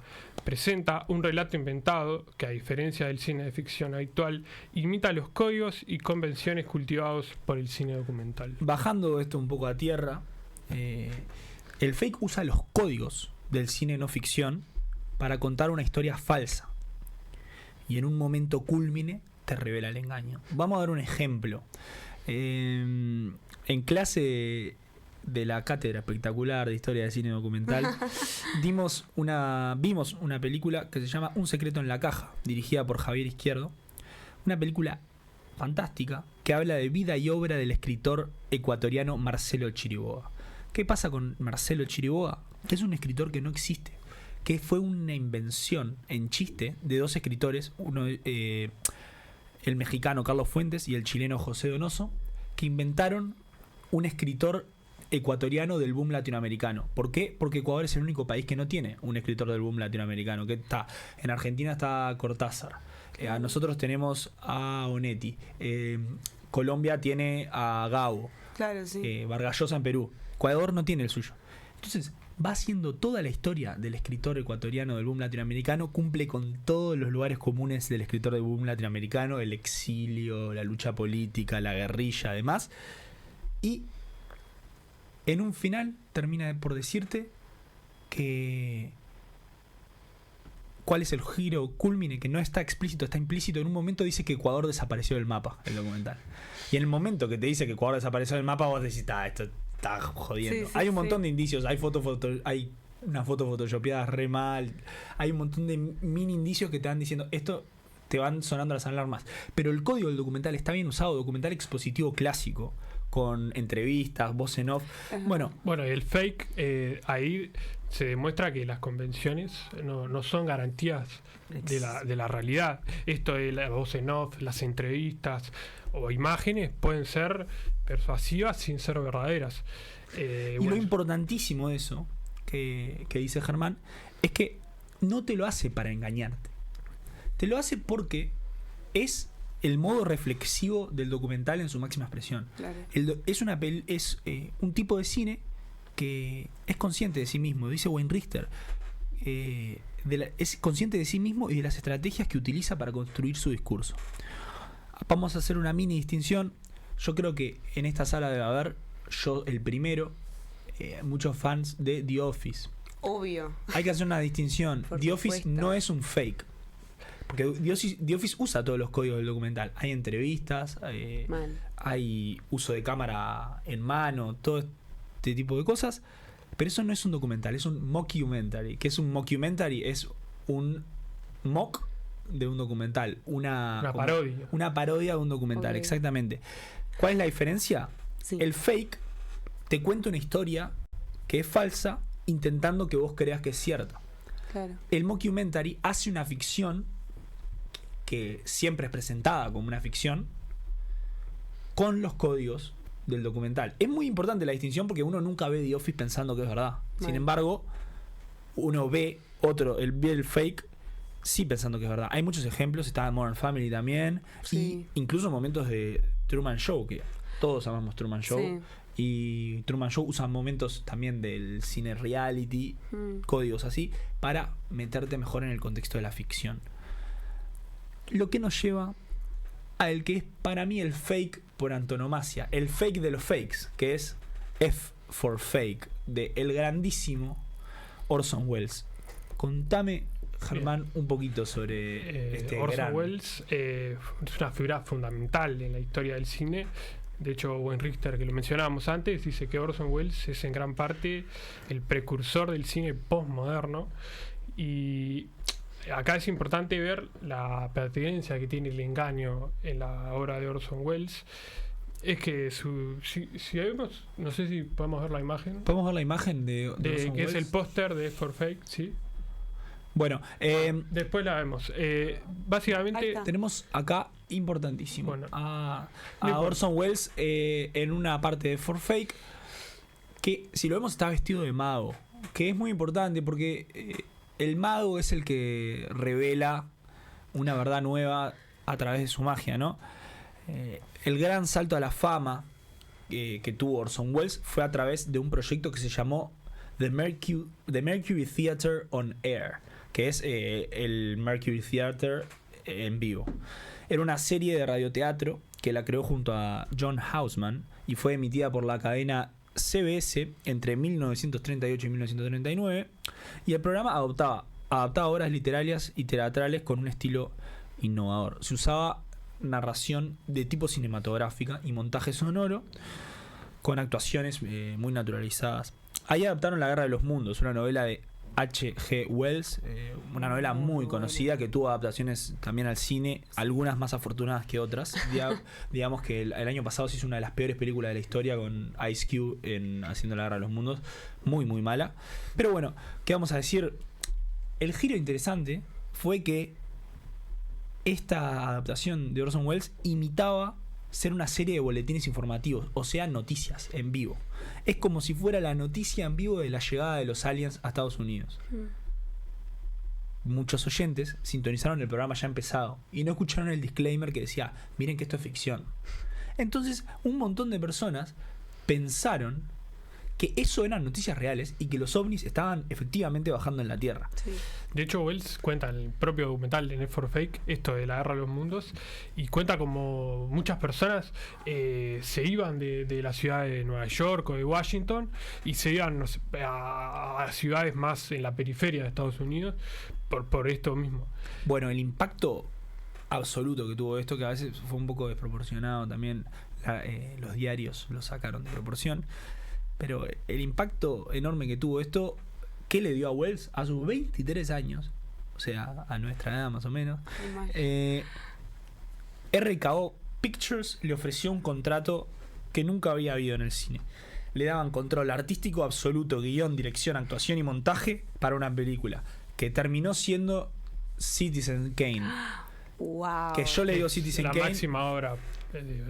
Presenta un relato inventado que, a diferencia del cine de ficción habitual, imita los códigos y convenciones cultivados por el cine documental. Bajando esto un poco a tierra, el fake usa los códigos del cine no ficción para contar una historia falsa, y en un momento cúlmine te revela el engaño. Vamos a dar un ejemplo. En clase de la cátedra espectacular de historia de cine documental vimos una película que se llama Un secreto en la caja, dirigida por Javier Izquierdo. Una película fantástica que habla de vida y obra del escritor ecuatoriano Marcelo Chiriboga. ¿Qué pasa con Marcelo Chiriboga? Que es un escritor que no existe, que fue una invención en chiste de dos escritores, uno el mexicano Carlos Fuentes y el chileno José Donoso, que inventaron un escritor ecuatoriano del boom latinoamericano. ¿Por qué? Porque Ecuador es el único país que no tiene un escritor del boom latinoamericano. Que está en Argentina está Cortázar, A nosotros tenemos a Onetti. Colombia tiene a Gabo. Claro, sí. Vargas Llosa en Perú. Ecuador no tiene el suyo. Entonces, va haciendo toda la historia del escritor ecuatoriano del boom latinoamericano, cumple con todos los lugares comunes del escritor del boom latinoamericano, el exilio, la lucha política, la guerrilla, además. Y en un final termina por decirte que cuál es el giro culmine, que no está explícito, está implícito. En un momento dice que Ecuador desapareció del mapa, el documental. Y en el momento que te dice que Ecuador desapareció del mapa, vos decís, esto está jodiendo. Sí, sí, hay un montón de indicios, hay hay una foto photoshopeada re mal, hay un montón de mini indicios que te van diciendo esto, te van sonando las alarmas. Pero el código del documental está bien usado, documental expositivo clásico, con entrevistas, voz en off. Bueno, el fake, ahí se demuestra que las convenciones no son garantías de la realidad. Esto de la voz en off, las entrevistas o imágenes pueden ser persuasivas sin ser verdaderas. Y lo importantísimo de eso que dice Germán es que no te lo hace para engañarte. Te lo hace porque es el modo reflexivo del documental en su máxima expresión. Claro. Es un tipo de cine que es consciente de sí mismo, dice Wayne Richter. Es consciente de sí mismo y de las estrategias que utiliza para construir su discurso. Vamos a hacer una mini distinción. Yo creo que en esta sala debe haber, yo el primero, muchos fans de The Office. Obvio. Hay que hacer una distinción. Por The Office supuesto. no es un fake. Porque The Office usa todos los códigos del documental. Hay entrevistas, Mal. hay uso de cámara en mano, todo este tipo de cosas. Pero eso no es un documental, es un mockumentary. ¿Qué es un mockumentary? Es un mock de un documental. Una parodia. Una parodia de un documental, Ok. exactamente. ¿Cuál es la diferencia? Sí. El fake te cuenta una historia que es falsa, intentando que vos creas que es cierta. Claro. El mockumentary hace una ficción que siempre es presentada como una ficción con los códigos del documental. Es muy importante la distinción porque uno nunca ve The Office pensando que es verdad. Sin Vale. embargo, uno ve el fake sí pensando que es verdad. Hay muchos ejemplos, está Modern Family también, Sí. y incluso momentos de Truman Show, que todos amamos Truman Show. Sí. Y Truman Show usa momentos también del cine reality, códigos así, para meterte mejor en el contexto de la ficción. Lo que nos lleva a el que es para mí el fake por antonomasia, el fake de los fakes, que es F for Fake, de el grandísimo Orson Welles. Contame, Germán, un poquito sobre este Orson gran... Welles es una figura fundamental en la historia del cine. De hecho, Wayne Richter, que lo mencionábamos antes, dice que Orson Welles es en gran parte el precursor del cine postmoderno. Y acá es importante ver la pertinencia que tiene el engaño en la obra de Orson Welles. Es que si vemos, no sé si podemos ver la imagen. ¿Podemos ver la imagen de Orson Que es Welles? el póster de F for Fake, ¿sí? Bueno, Después la vemos. Ahí Básicamente, está. tenemos acá, importantísimo, Bueno. a No importa. Orson Welles en una parte de For Fake, que si lo vemos está vestido de mago, que es muy importante porque el mago es el que revela una verdad nueva a través de su magia, ¿no? El gran salto a la fama que tuvo Orson Welles fue a través de un proyecto que se llamó The Mercury Theatre on Air, que es el Mercury Theatre en vivo. Era una serie de radioteatro que la creó junto a John Houseman y fue emitida por la cadena CBS entre 1938 y 1939, y el programa adaptaba obras literarias y teatrales con un estilo innovador. Se usaba narración de tipo cinematográfica y montaje sonoro con actuaciones muy naturalizadas. Ahí adaptaron La Guerra de los Mundos, una novela de H.G. Wells, una novela muy conocida que tuvo adaptaciones también al cine, algunas más afortunadas que otras. Digamos que el año pasado se hizo una de las peores películas de la historia con Ice Cube haciendo La Guerra de los Mundos, muy muy mala. Pero bueno, ¿qué vamos a decir? El giro interesante fue que esta adaptación de Orson Welles imitaba ser una serie de boletines informativos, o sea, noticias en vivo. Es como si fuera la noticia en vivo de la llegada de los aliens a Estados Unidos. muchos oyentes sintonizaron el programa ya empezado y no escucharon el disclaimer que decía, miren que esto es ficción. Entonces, un montón de personas pensaron que eso eran noticias reales y que los ovnis estaban efectivamente bajando en la Tierra. Sí. De hecho, Wells cuenta en el propio documental de Net for Fake esto de la guerra de los mundos y cuenta como muchas personas se iban de la ciudad de Nueva York o de Washington y se iban, no sé, a ciudades más en la periferia de Estados Unidos por esto mismo. Bueno, el impacto absoluto que tuvo esto, que a veces fue un poco desproporcionado también, los diarios lo sacaron de proporción, pero el impacto enorme que tuvo esto, ¿qué le dio a Wells? A sus 23 años, o sea, a nuestra edad más o menos, RKO Pictures le ofreció un contrato que nunca había habido en el cine. Le daban control artístico absoluto, guión, dirección, actuación y montaje para una película, que terminó siendo Citizen Kane. Wow. Que yo le digo Citizen La Kane máxima obra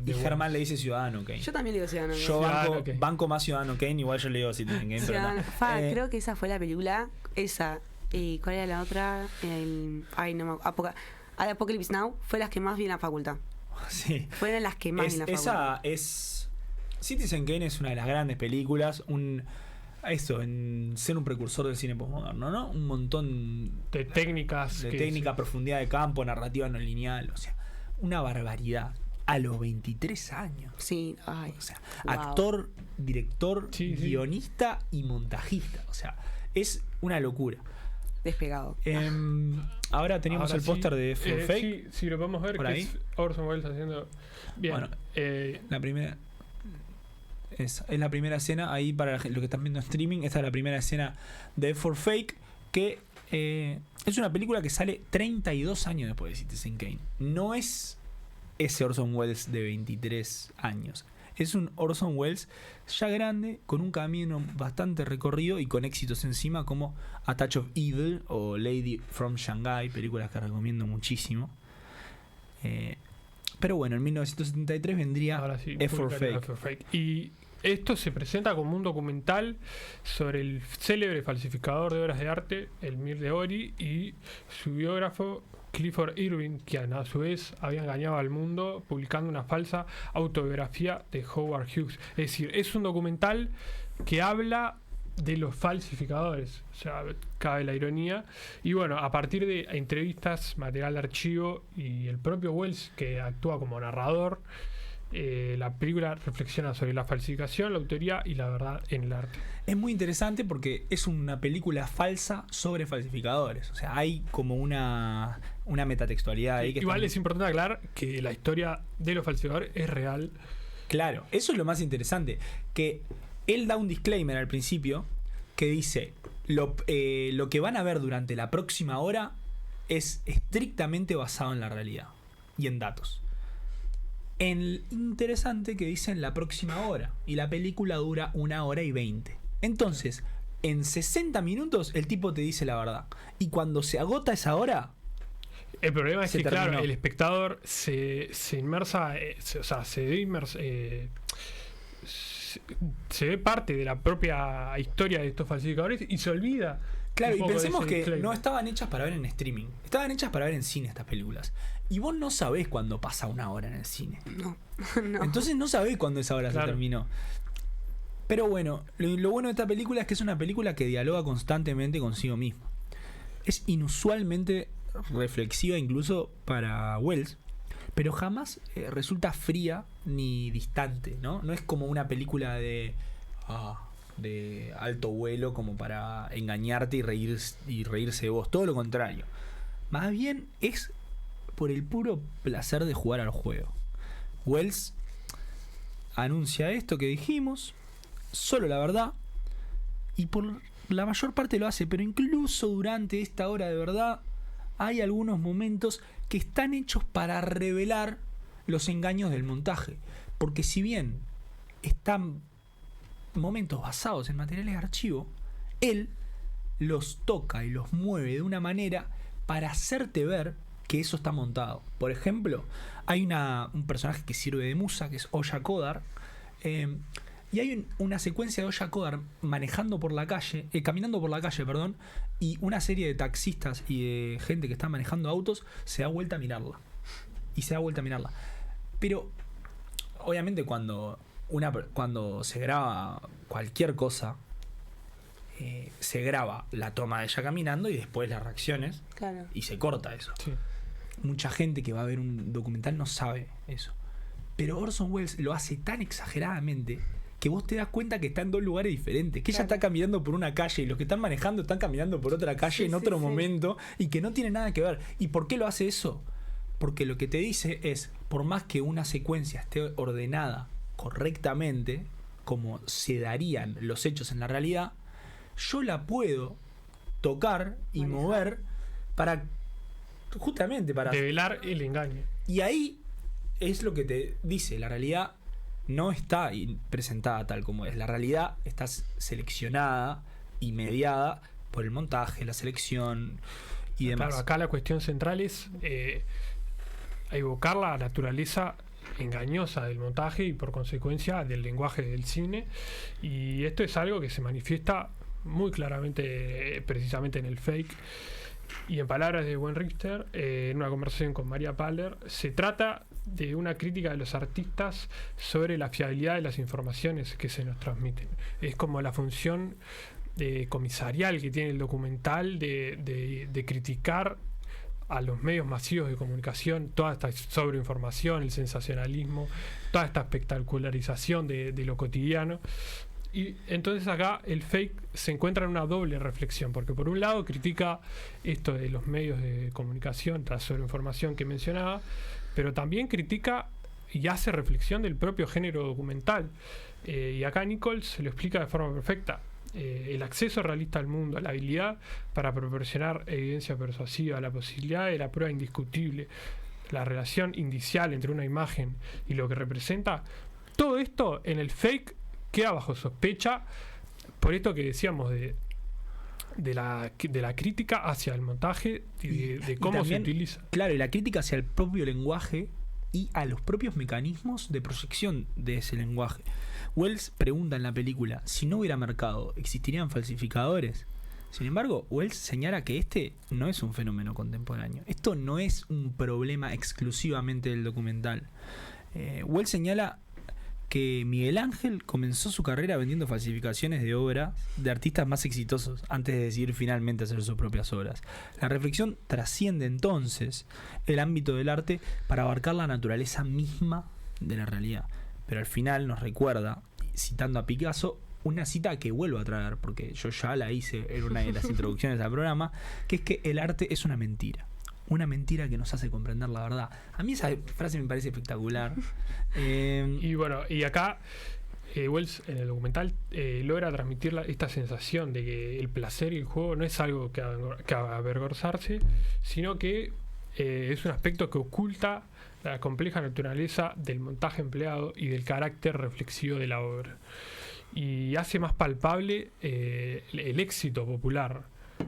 y Germán le dice Ciudadano Kane. Yo también le digo Ciudadano Kane. Yo Ciudadano Kane. banco más Ciudadano Kane, igual yo le digo Citizen Kane. Pero Ciudadano- no. creo que esa fue la película. Esa. ¿Y cuál era la otra? Apocalypse Now fue las que más vi en la facultad. Sí. Fueron las que más vi en la facultad. Esa es. Citizen Kane es una de las grandes películas. En ser un precursor del cine postmoderno, ¿no? Un montón de técnicas. de que técnica, profundidad de campo, narrativa no lineal. O sea, una barbaridad. A los 23 años. Sí, ay. O sea, Wow. actor, director, Sí, sí. guionista y montajista. O sea, es una locura. Despegado. Ahora teníamos Ahora el póster de For Fake. Sí, sí, lo podemos ver. Por Que ahí. es Orson Welles haciendo. Bien. Bueno, eh, La primera. Es la primera escena. Ahí para los que están viendo en streaming. Esta es la primera escena de For Fake. Que es una película que sale 32 años después de Citizen Kane. No es ese Orson Welles de 23 años. Es un Orson Welles ya grande, con un camino bastante recorrido y con éxitos encima como A Touch of Evil o Lady from Shanghai, películas que recomiendo muchísimo. Pero bueno, en 1973 vendría ahora sí. F for publicaron Fake. F for Fake. Y esto se presenta como un documental sobre el célebre falsificador de obras de arte, el Mir de Ori, y su biógrafo Clifford Irwin, que a su vez había engañado al mundo publicando una falsa autobiografía de Howard Hughes. Es decir, es un documental que habla de los falsificadores, o sea, cabe la ironía. Y bueno, a partir de entrevistas, material de archivo y el propio Wells, que actúa como narrador, la película reflexiona sobre la falsificación, la autoría y la verdad en el arte. Es muy interesante porque es una película falsa sobre falsificadores. O sea, hay como una metatextualidad ahí que Igual está- es importante aclarar que la historia de los falsificadores es real. Claro, eso es lo más interesante. Que él da un disclaimer al principio que dice: lo que van a ver durante la próxima hora es estrictamente basado en la realidad y en datos. El interesante que dice en la próxima hora, y la película dura 1 hora y 20. Entonces, en 60 minutos el tipo te dice la verdad. Y cuando se agota esa hora, El problema es Se que, terminó. claro, el espectador se inmersa, se ve se ve parte de la propia historia de estos falsificadores y se olvida. claro, un y poco de pensemos ese que disclaimer. no estaban hechas para ver en streaming. Estaban hechas para ver en cine estas películas. Y vos no sabés cuándo pasa 1 hora en el cine. No, no. Entonces no sabés cuándo esa hora Claro. se terminó. Pero bueno, lo bueno de esta película es que es una película que dialoga constantemente consigo misma. Es inusualmente reflexiva incluso para Wells, pero jamás resulta fría ni distante, ¿no? No es como una película de alto vuelo como para engañarte y reírse de vos. Todo lo contrario. Más bien es por el puro placer de jugar al juego. Wells anuncia esto que dijimos, solo la verdad, y por la mayor parte lo hace, pero incluso durante esta hora de verdad hay algunos momentos que están hechos para revelar los engaños del montaje, porque si bien están momentos basados en materiales de archivo, él los toca y los mueve de una manera para hacerte ver que eso está montado. Por ejemplo, hay un personaje que sirve de musa, que es Oya Kodar. Y hay una secuencia de Oya Kodar caminando por la calle, perdón, y una serie de taxistas y de gente que está manejando autos se da vuelta a mirarla. Pero, obviamente, cuando se graba cualquier cosa, se graba la toma de ella caminando y después las reacciones, Claro. y se corta eso. Sí. Mucha gente que va a ver un documental no sabe eso. Pero Orson Welles lo hace tan exageradamente que vos te das cuenta que está en dos lugares diferentes. Que ella está caminando por una calle y los que están manejando están caminando por otra calle en otro momento y que no tiene nada que ver. ¿Y por qué lo hace eso? Porque lo que te dice es, por más que una secuencia esté ordenada correctamente, como se darían los hechos en la realidad, yo la puedo tocar y mover para justamente para develar el engaño. y ahí es lo que te dice, la realidad no está presentada tal como es, la realidad está seleccionada y mediada por el montaje, la selección y demás. Claro, acá la cuestión central es evocar la naturaleza engañosa del montaje y por consecuencia del lenguaje del cine, y esto es algo que se manifiesta muy claramente precisamente en el fake. Y en palabras de Wayne Richter, en una conversación con María Paller, se trata de una crítica de los artistas sobre la fiabilidad de las informaciones que se nos transmiten. Es como la función comisarial que tiene el documental de criticar a los medios masivos de comunicación, toda esta sobreinformación, el sensacionalismo, toda esta espectacularización de lo cotidiano. Y entonces acá el fake se encuentra en una doble reflexión, porque por un lado critica esto de los medios de comunicación, la sobreinformación que mencionaba, pero también critica y hace reflexión del propio género documental. Y acá Nichols se lo explica de forma perfecta. El acceso realista al mundo, la habilidad para proporcionar evidencia persuasiva, la posibilidad de la prueba indiscutible, la relación indicial entre una imagen y lo que representa, todo esto en el fake queda bajo sospecha, por esto que decíamos de la crítica hacia el montaje y de cómo también, se utiliza. Claro, y la crítica hacia el propio lenguaje y a los propios mecanismos de proyección de ese lenguaje. Welles pregunta en la película, si no hubiera mercado, ¿existirían falsificadores? Sin embargo, Welles señala que este no es un fenómeno contemporáneo. Esto no es un problema exclusivamente del documental. Welles señala que Miguel Ángel comenzó su carrera vendiendo falsificaciones de obras de artistas más exitosos antes de decidir finalmente hacer sus propias obras. La reflexión trasciende entonces el ámbito del arte para abarcar la naturaleza misma de la realidad. Pero al final nos recuerda, citando a Picasso, una cita que vuelvo a traer, porque yo ya la hice en una de las introducciones al programa, que es que el arte es una mentira. Una mentira que nos hace comprender la verdad. A mí esa frase me parece espectacular. Y bueno, y acá Welles en el documental logra transmitir esta sensación de que el placer y el juego no es algo que avergonzarse, sino que es un aspecto que oculta la compleja naturaleza del montaje empleado y del carácter reflexivo de la obra. Y hace más palpable el éxito popular.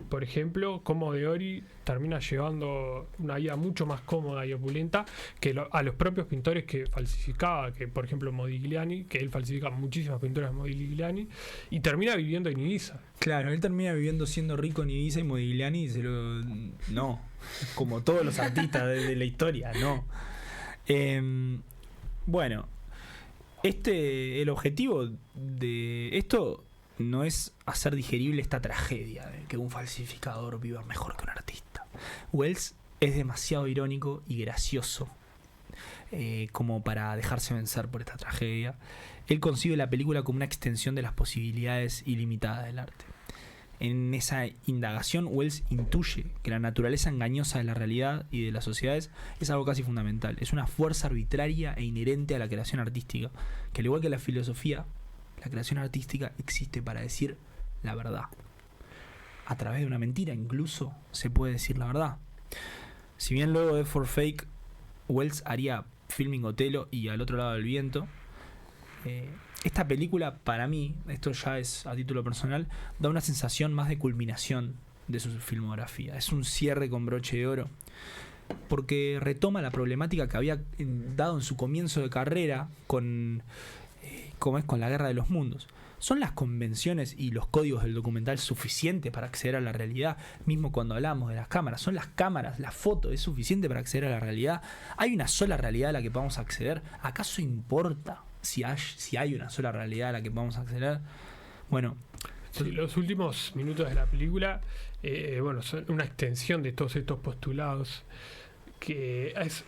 Por ejemplo, cómo De Ori termina llevando una vida mucho más cómoda y opulenta que a los propios pintores que falsificaba, que por ejemplo Modigliani, que él falsifica muchísimas pinturas de Modigliani, y termina viviendo en Ibiza. Claro, él termina viviendo siendo rico en Ibiza y Modigliani no, como todos los artistas de la historia, no. Bueno, el objetivo de esto no es hacer digerible esta tragedia de que un falsificador viva mejor que un artista. Welles es demasiado irónico y gracioso como para dejarse vencer por esta tragedia. Él concibe la película como una extensión de las posibilidades ilimitadas del arte. En esa indagación, Welles intuye que la naturaleza engañosa de la realidad y de las sociedades es algo casi fundamental. Es una fuerza arbitraria e inherente a la creación artística, que al igual que la filosofía, la creación artística existe para decir la verdad. A través de una mentira incluso se puede decir la verdad. Si bien luego de For Fake, Welles haría Filming Otelo y Al otro lado del viento, esta película para mí, esto ya es a título personal, da una sensación más de culminación de su filmografía. Es un cierre con broche de oro, porque retoma la problemática que había dado en su comienzo de carrera con como es con la Guerra de los Mundos. ¿Son las convenciones y los códigos del documental suficientes para acceder a la realidad? Mismo cuando hablamos de las cámaras, ¿son las cámaras, la foto, es suficiente para acceder a la realidad? ¿Hay una sola realidad a la que podamos acceder? ¿Acaso importa si hay una sola realidad a la que podamos acceder? Bueno, sí, los últimos minutos de la película, son una extensión de todos estos postulados, que es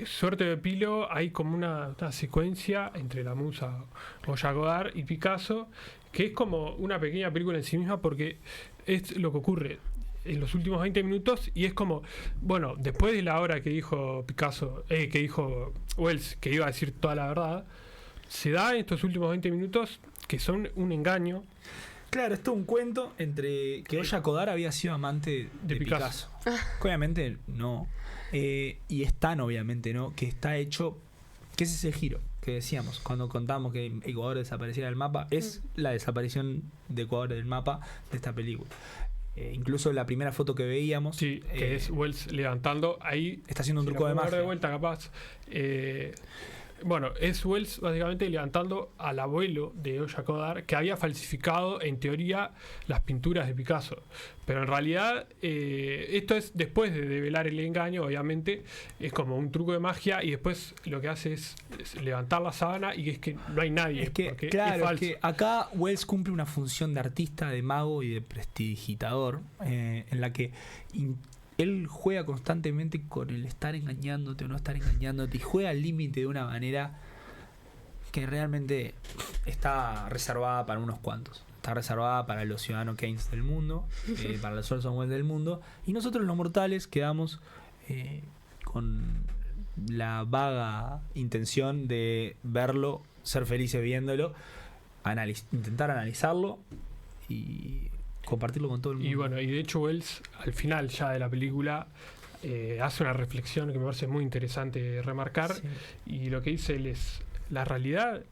suerte de Pilo. Hay como una secuencia entre la musa Goya Godard y Picasso, que es como una pequeña película en sí misma, porque es lo que ocurre en los últimos 20 minutos, y es como, bueno, después de la hora que dijo Picasso, que dijo Wells, que iba a decir toda la verdad, se da en estos últimos 20 minutos que son un engaño. claro, esto es un cuento entre que Goya Godard había sido amante de Picasso. Que obviamente no. Y es tan obviamente no, que está hecho, que es ese giro que decíamos cuando contamos que Ecuador desapareciera del mapa, es la desaparición de Ecuador del mapa de esta película. Incluso la primera foto que veíamos, sí, que es Wells levantando, ahí está haciendo un truco de magia. De vuelta, capaz. Es Wells básicamente levantando al abuelo de Goya Godard, que había falsificado en teoría las pinturas de Picasso, pero en realidad esto es después de develar el engaño. Obviamente es como un truco de magia, y después lo que hace es levantar la sábana, y es que no hay nadie, es que, porque claro, es falso. Es que acá Wells cumple una función de artista, de mago y de prestidigitador, en la que él juega constantemente con el estar engañándote o no estar engañándote, y juega al límite de una manera que realmente está reservada para unos cuantos. Está reservada para los ciudadanos Keynes del mundo, para los Orson Welles del mundo, y nosotros los mortales quedamos con la vaga intención de verlo, ser felices viéndolo, intentar analizarlo y compartirlo con todo el mundo. Y de hecho Wells al final ya de la película hace una reflexión que me parece muy interesante remarcar, sí. Y lo que dice él es: la realidad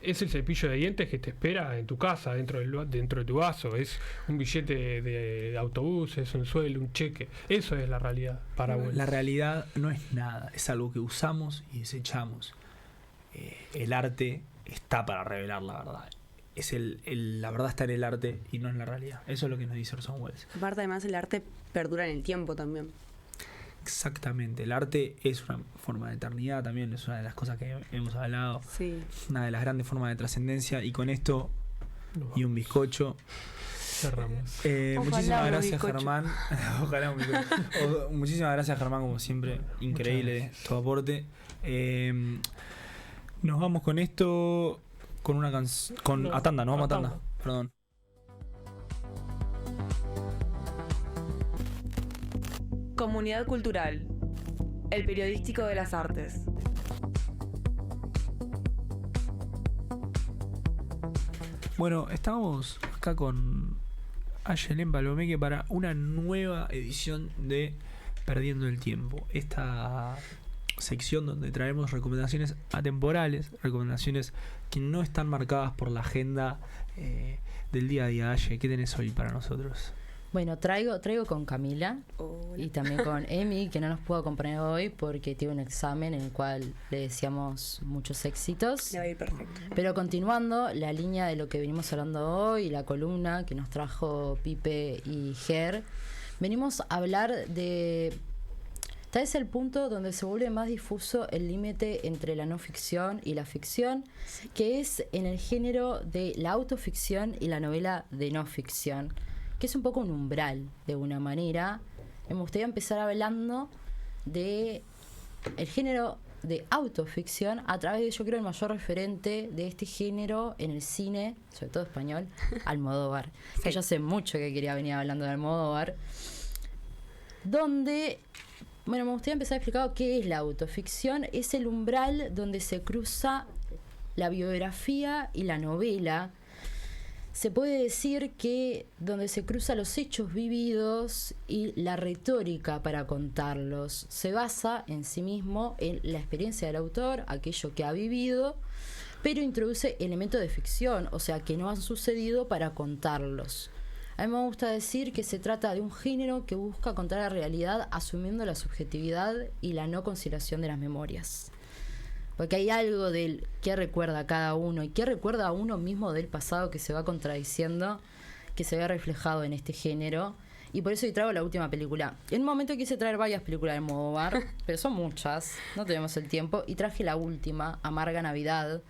es el cepillo de dientes que te espera en tu casa, dentro de tu vaso, es un billete de autobús, es un sueldo, un cheque. Eso es la realidad para Wells. La realidad no es nada, es algo que usamos y desechamos. El arte está para revelar la verdad. La verdad está en el arte y no en la realidad. Eso es lo que nos dice Orson Welles. Aparte, además, el arte perdura en el tiempo también. Exactamente. El arte es una forma de eternidad también. Es una de las cosas que hemos hablado. Sí. Una de las grandes formas de trascendencia. Y con esto y un bizcocho cerramos. Muchísimas gracias, Germán. Ojalá un bizcocho. Muchísimas gracias, Germán, como siempre. Increíble tu aporte. Nos vamos con esto. Con una canción. A tanda, nos vamos a tanda. Perdón. Comunidad Cultural. El periodístico de las artes. Bueno, estamos acá con Ayelen Palomeque para una nueva edición de Perdiendo el Tiempo. Esta sección donde traemos recomendaciones atemporales, recomendaciones que no están marcadas por la agenda del día a día. Aye, ¿qué tenés hoy para nosotros? Bueno, traigo con Camila. Hola. Y también con Emi, que no nos pudo acompañar hoy porque tiene un examen en el cual le deseamos muchos éxitos. Le va a ir perfecto. Pero continuando la línea de lo que venimos hablando hoy, la columna que nos trajo Pipe y Ger, venimos a hablar de... Tal es el punto donde se vuelve más difuso el límite entre la no ficción y la ficción, que es en el género de la autoficción y la novela de no ficción, que es un poco un umbral, de una manera. Me gustaría empezar hablando de el género de autoficción a través de, yo creo, el mayor referente de este género en el cine, sobre todo español, Almodóvar. Sí. Que yo hace mucho que quería venir hablando de Almodóvar, donde... Bueno, me gustaría empezar explicando qué es la autoficción. Es el umbral donde se cruza la biografía y la novela. Se puede decir que donde se cruzan los hechos vividos y la retórica para contarlos. Se basa en sí mismo en la experiencia del autor, aquello que ha vivido, pero introduce elementos de ficción, o sea, que no han sucedido para contarlos. A mí me gusta decir que se trata de un género que busca contar la realidad asumiendo la subjetividad y la no conciliación de las memorias. Porque hay algo del qué recuerda a cada uno y qué recuerda a uno mismo del pasado que se va contradiciendo, que se ve reflejado en este género. Y por eso hoy traigo la última película. En un momento quise traer varias películas de Almodóvar, pero son muchas, no tenemos el tiempo. Y traje la última, Amarga Navidad.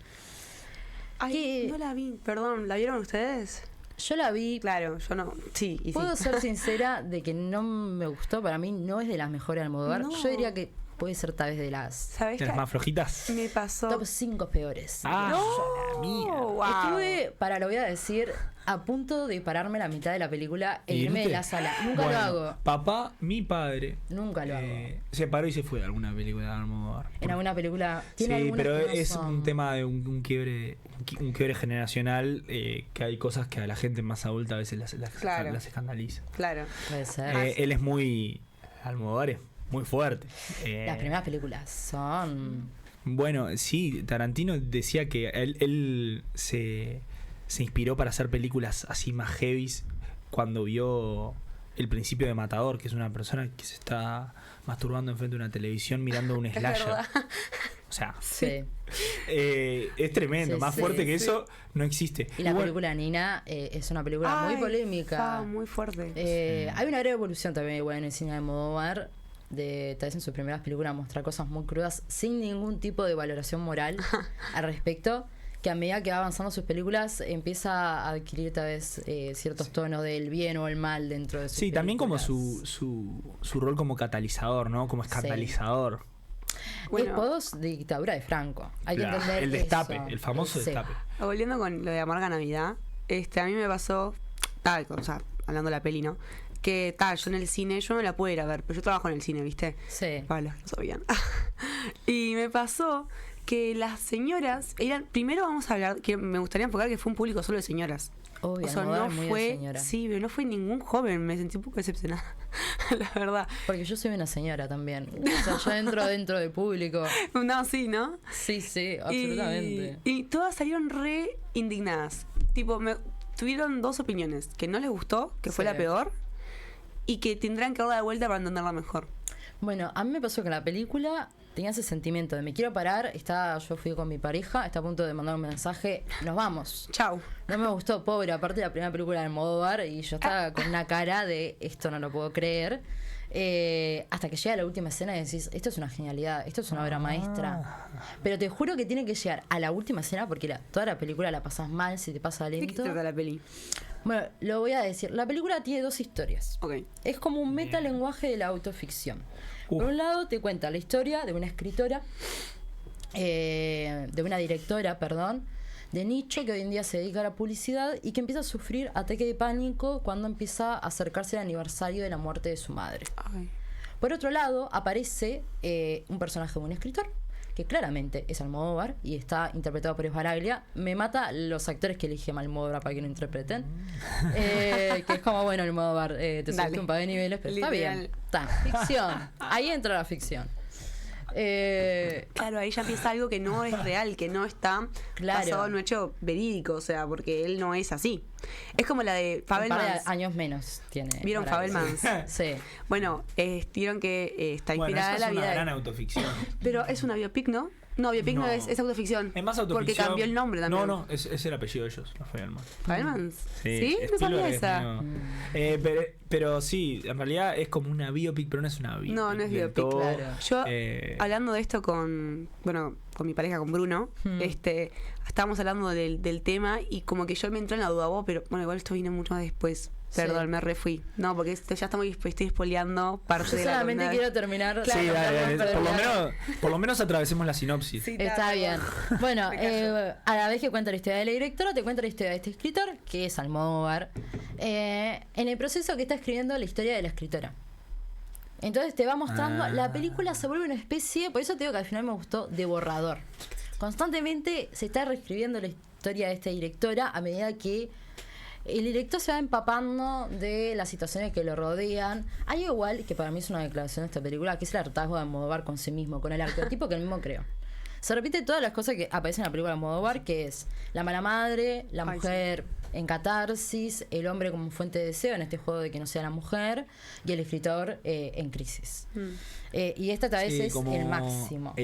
Ay, que no la vi. Perdón, ¿la vieron ustedes? yo la vi. Claro, yo no. Sí, y Puedo sí. ser sincera de que no me gustó. Para mí no es de las mejores de Almodóvar. No. Yo diría que puede ser tal vez de las ¿Sabés ¿De qué? las más flojitas? Me pasó. top 5 peores. Ah, No, la mía. wow. Estuve, lo voy a decir, a punto de pararme la mitad de la película e irme de ¿Irte? la sala. Nunca Bueno, lo hago. Papá, mi padre, Nunca lo hago. se paró y se fue de alguna película de Almodóvar. En alguna película. Sí, Tiene algunas pero que no es son- un tema de un quiebre generacional, que hay cosas que a la gente más adulta a veces Claro. las escandaliza. Claro. Puede ser. Él es muy... Almodóvar es muy fuerte. Las primeras películas son. Bueno, sí, Tarantino decía que él se inspiró para hacer películas así más heavies cuando vio El principio de Matador, que es una persona que se está masturbando enfrente de una televisión mirando un slasher. verdad. O sea, Sí. es tremendo, Sí, más sí, fuerte que sí. eso no existe. Y la Bueno, película Nina es una película muy Ay, polémica. muy fuerte. Hay una breve evolución también igual en el cine de Almodóvar, de tal vez en sus primeras películas mostrar cosas muy crudas sin ningún tipo de valoración moral al respecto, que a medida que va avanzando sus películas empieza a adquirir tal vez ciertos tonos del bien o el mal dentro de sus sí, también como películas. su rol como catalizador, ¿no? Como escandalizador. Es post dictadura de Franco. Hay Claro, que entender el destape, eso. el famoso Sí. destape. Volviendo con lo de Amarga Navidad, a mí me pasó, o sea, hablando de la peli, ¿no? Que yo en el cine, yo no la puedo ir a ver, pero yo trabajo en el cine, ¿viste? Sí. Para los que no sabían. Y me pasó que las señoras eran, primero vamos a hablar, que me gustaría enfocar que fue un público solo de señoras. Obvio, O sea, Almodóvar no muy de fue, señora. sí, pero no fue ningún joven, me sentí un poco decepcionada, la verdad. Porque yo soy una señora también. O sea, yo entro dentro del público. No, sí, ¿no? Sí, sí, absolutamente. Y todas salieron re indignadas. Tipo, tuvieron dos opiniones. Que no les gustó, que fue Sí. la peor. Y que tendrán que darla de vuelta para entenderla mejor. Bueno, a mí me pasó que la película tenía ese sentimiento de me quiero parar, yo fui con mi pareja, está a punto de mandar un mensaje, nos vamos. Chau. No me gustó, pobre, aparte de la primera película de Almodóvar y yo estaba con una cara de esto no lo puedo creer. Hasta que llega la última escena y decís, esto es una genialidad, esto es una obra maestra. Pero te juro que tiene que llegar a la última escena porque toda la película la pasas mal, si te pasa ¿De qué lento. trata la peli? Bueno, lo voy a decir. La película tiene dos historias. Ok. Es como un metalenguaje de la autoficción. Uf. Por un lado, te cuenta la historia de una escritora, de una directora, perdón, de nicho que hoy en día se dedica a la publicidad y que empieza a sufrir ataque de pánico cuando empieza a acercarse el aniversario de la muerte de su madre. Ay. Por otro lado, aparece un personaje de un escritor, que claramente es Almodóvar y está interpretado por Esbaraglia. Me mata los actores que elige Almodóvar para que lo interpreten. Que es como, bueno, Almodóvar, te subiste Dale. un par de niveles, pero está Literal. bien. Está, ficción. Ahí entra la ficción. Claro, ahí ya empieza algo que no es real, que no está Claro. basado en un hecho verídico, o sea, porque él no es así. Es como la de Un par de Fabelmans. años menos tiene. ¿Vieron para Fabelmans? decir. Sí. Bueno, vieron que está Bueno, inspirada esa en la es una vida gran de... autoficción. Pero es una biopic, ¿no? No, biopic no, No. es autoficción. Es más Porque autoficción. cambió el nombre también. No, es el apellido de ellos, no fue el ¿Fabelmans? ¿Sí? No sabía esa. Pero sí, en realidad es como una biopic, pero no es una biopic. No, no es del biopic, todo. claro. Yo, Eh, hablando de esto con mi pareja, con Bruno, estábamos hablando del tema y como que yo me entré en la duda, vos, pero bueno, igual esto vino mucho después. Perdón, Sí. me refui. No, porque ya estoy spoileando parte Yo de la solamente columna. quiero terminar. sí, dale, Pero- por lo menos atravesemos la sinopsis. Sí, Está dale, bien. vos. Bueno, Me callo. a la vez que cuenta la historia de la directora, te cuenta la historia de este escritor, que es Almodóvar, en el proceso que está escribiendo la historia de la escritora. Entonces te va mostrando, la película se vuelve una especie, por eso te digo que al final me gustó, de borrador. Constantemente se está reescribiendo la historia de esta directora a medida que el director se va empapando de las situaciones que lo rodean. Hay igual, que para mí es una declaración de esta película, que es el hartazgo de Almodóvar con sí mismo, con el arquetipo que él mismo creó. se repite todas las cosas que aparecen en la película de Almodóvar, que es la mala madre, la mujer en catarsis, el hombre como fuente de deseo en este juego de que no sea la mujer, y el escritor en crisis. Y esta tal vez es como el máximo.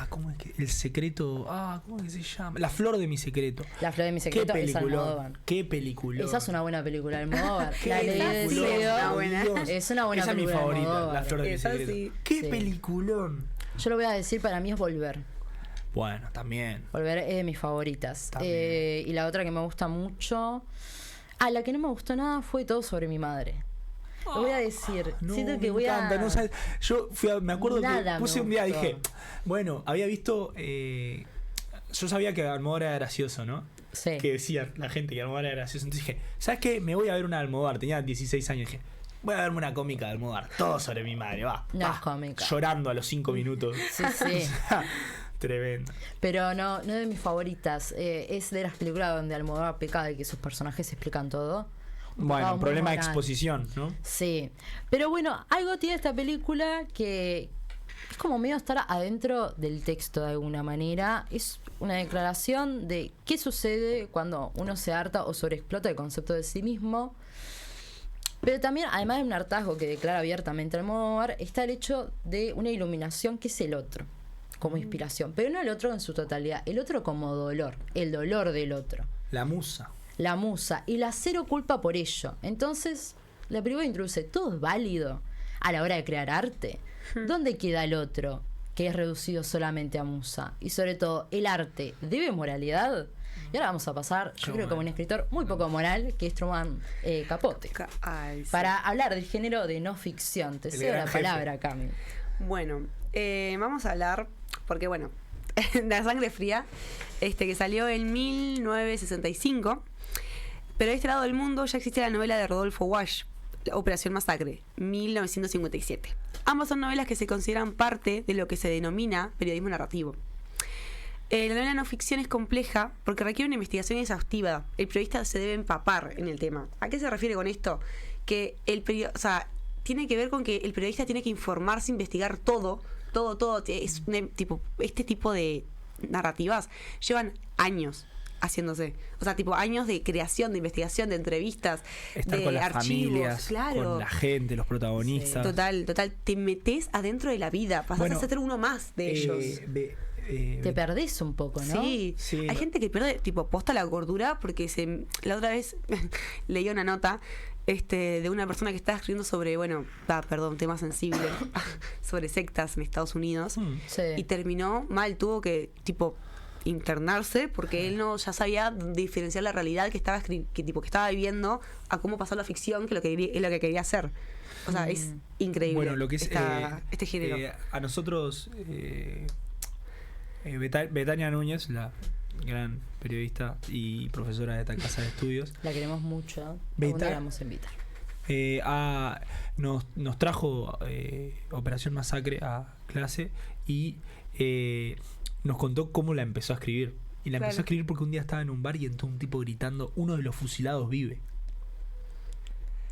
¿Cómo es que? El secreto. ¿Cómo es que se llama? La flor de mi secreto. La flor de mi secreto es Almodóvar. Qué película. Esa es una buena película de Almodóvar. Qué La ley de peliculón, deseo es una buena. es una buena Esa es mi película de favorita, Almodóvar. La flor de mi Esa secreto. sí. Qué Sí. peliculón. Yo lo voy a decir, para mí es Volver. Bueno, también. Volver es de mis favoritas. También. Y la otra que me gusta mucho. La que no me gustó nada fue Todo sobre mi madre. Lo voy a decir. No, Siento que me voy encanta, a. no sabes. Yo me acuerdo Nada que puse me un día, gustó. dije, bueno, había visto. Yo sabía que Almodóvar era gracioso, ¿no? Sí. Que decía la gente que Almodóvar era gracioso. Entonces dije, ¿sabes qué? Me voy a ver una de Almodóvar. Tenía 16 años. Dije, voy a verme una cómica de Almodóvar. Todo sobre mi madre, va. No va. es cómica. Llorando a los 5 minutos. Sí, sí. Tremendo. Pero no es de mis favoritas. Es de las películas donde Almodóvar peca de que sus personajes explican todo. Un Bueno, pecado un muy problema de moral. exposición, ¿no? Sí. Pero bueno, algo tiene esta película que es como medio estar adentro del texto de alguna manera. Es una declaración de qué sucede cuando uno se harta o sobreexplota el concepto de sí mismo. Pero también, además de un hartazgo que declara abiertamente Almodóvar, está el hecho de una iluminación que es el otro, como inspiración. Pero no el otro en su totalidad, el otro como dolor, el dolor del otro. La musa. La musa y la cero culpa por ello. Entonces, la película introduce todo es válido a la hora de crear arte. ¿Dónde queda el otro que es reducido solamente a musa? Y sobre todo, ¿el arte debe moralidad? Y ahora vamos a pasar, yo creo que como un escritor muy poco moral, que es Truman Capote. Ay, sí. Para hablar del género de no ficción. Te El cedo gran la jefe. palabra, Cami. Bueno, vamos a hablar, porque bueno, de La Sangre Fría, que salió en 1965, pero de este lado del mundo ya existe la novela de Rodolfo Walsh, Operación Masacre, 1957. Ambas son novelas que se consideran parte de lo que se denomina periodismo narrativo. La novela no ficción es compleja porque requiere una investigación exhaustiva. El periodista se debe empapar en el tema. ¿A qué se refiere con esto? Que tiene que ver con que el periodista tiene que informarse, investigar todo. Es este tipo de narrativas llevan años haciéndose. O sea, años de creación, de investigación, de entrevistas, Estar de con las archivos. familias, Claro. con la gente, los protagonistas. Total. Te metes adentro de la vida. Pasás Bueno, a ser uno más de ellos. Te perdés un poco, ¿no? Sí, Sí. hay gente que pierde posta la cordura porque la otra vez leí una nota de una persona que estaba escribiendo sobre, tema sensible, sobre sectas en Estados Unidos, Sí. y terminó mal, tuvo que internarse porque él no ya sabía diferenciar la realidad que estaba estaba viviendo a cómo pasó la ficción, que es lo que quería hacer. O sea, es increíble. Bueno, lo que es este género. a nosotros Betania Núñez, la gran periodista y profesora de esta casa de estudios, La queremos mucho. Algún Beta- día la vamos a invitar. nos trajo Operación Masacre a clase y nos contó cómo la empezó a escribir. Y la empezó a escribir porque un día estaba en un bar y entró un tipo gritando: "Uno de los fusilados vive".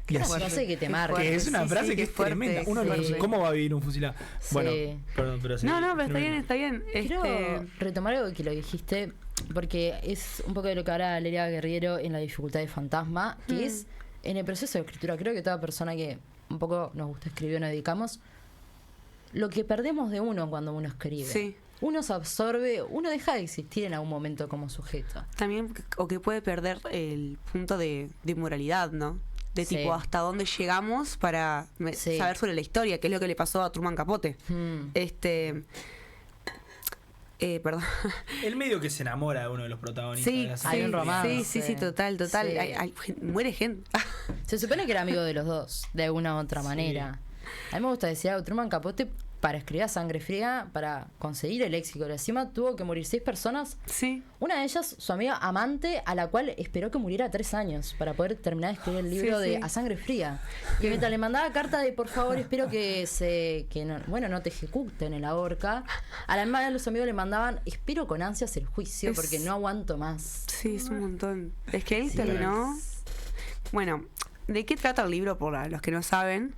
Y Una así- frase que te marca. que es una Sí, frase sí, que qué es fuerte, tremenda. Uno de los- sí. ¿Cómo va a vivir un fusilado? Sí. Bueno, perdón, pero sí. No, pero tremendo. está bien. Quiero retomar algo que lo dijiste, porque es un poco de lo que habla Lelia Guerriero en La dificultad de fantasma, que es en el proceso de escritura. Creo que toda persona que un poco nos gusta escribir o nos dedicamos, lo que perdemos de uno cuando uno escribe. Sí. Uno se absorbe, uno deja de existir en algún momento como sujeto. También, o que puede perder el punto de moralidad, ¿no? De Sí. hasta dónde llegamos para Sí. saber sobre la historia, que es lo que le pasó a Truman Capote. Perdón. El medio que se enamora de uno de los protagonistas Sí, de la Hay serie. un romance. sí, total. Sí. Muere gente. Se supone que era amigo de los dos, de alguna u otra manera. A mí me gusta decir algo, Truman Capote, para escribir a Sangre Fría, para conseguir el éxito de encima, tuvo que morir 6 personas. Sí. Una de ellas, su amiga amante, a la cual esperó que muriera 3 años para poder terminar de escribir el libro Sí, de sí. A Sangre Fría. Y mientras le mandaba carta de por favor, espero que no te ejecuten en la horca, a la misma vez los amigos le mandaban espero con ansias el juicio porque no aguanto más. Sí, es un montón. Es que él Sí. terminó. Bueno, ¿de qué trata el libro? Por los que no saben,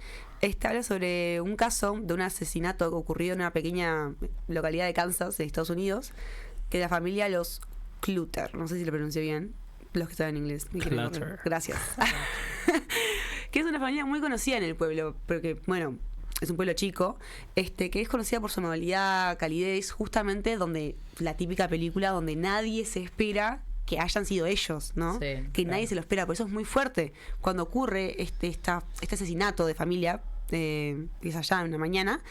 Habla sobre un caso de un asesinato ocurrido en una pequeña localidad de Kansas, en Estados Unidos, que la familia los Clutter, no sé si lo pronuncio bien, los que saben inglés. Clutter. Gracias. Que es una familia muy conocida en el pueblo, porque, bueno, es un pueblo chico, que es conocida por su amabilidad, calidez, justamente donde la típica película donde nadie se espera que hayan sido ellos, ¿no? Sí, que nadie se lo espera, por eso es muy fuerte. Cuando ocurre este asesinato de familia, que es allá en una mañana,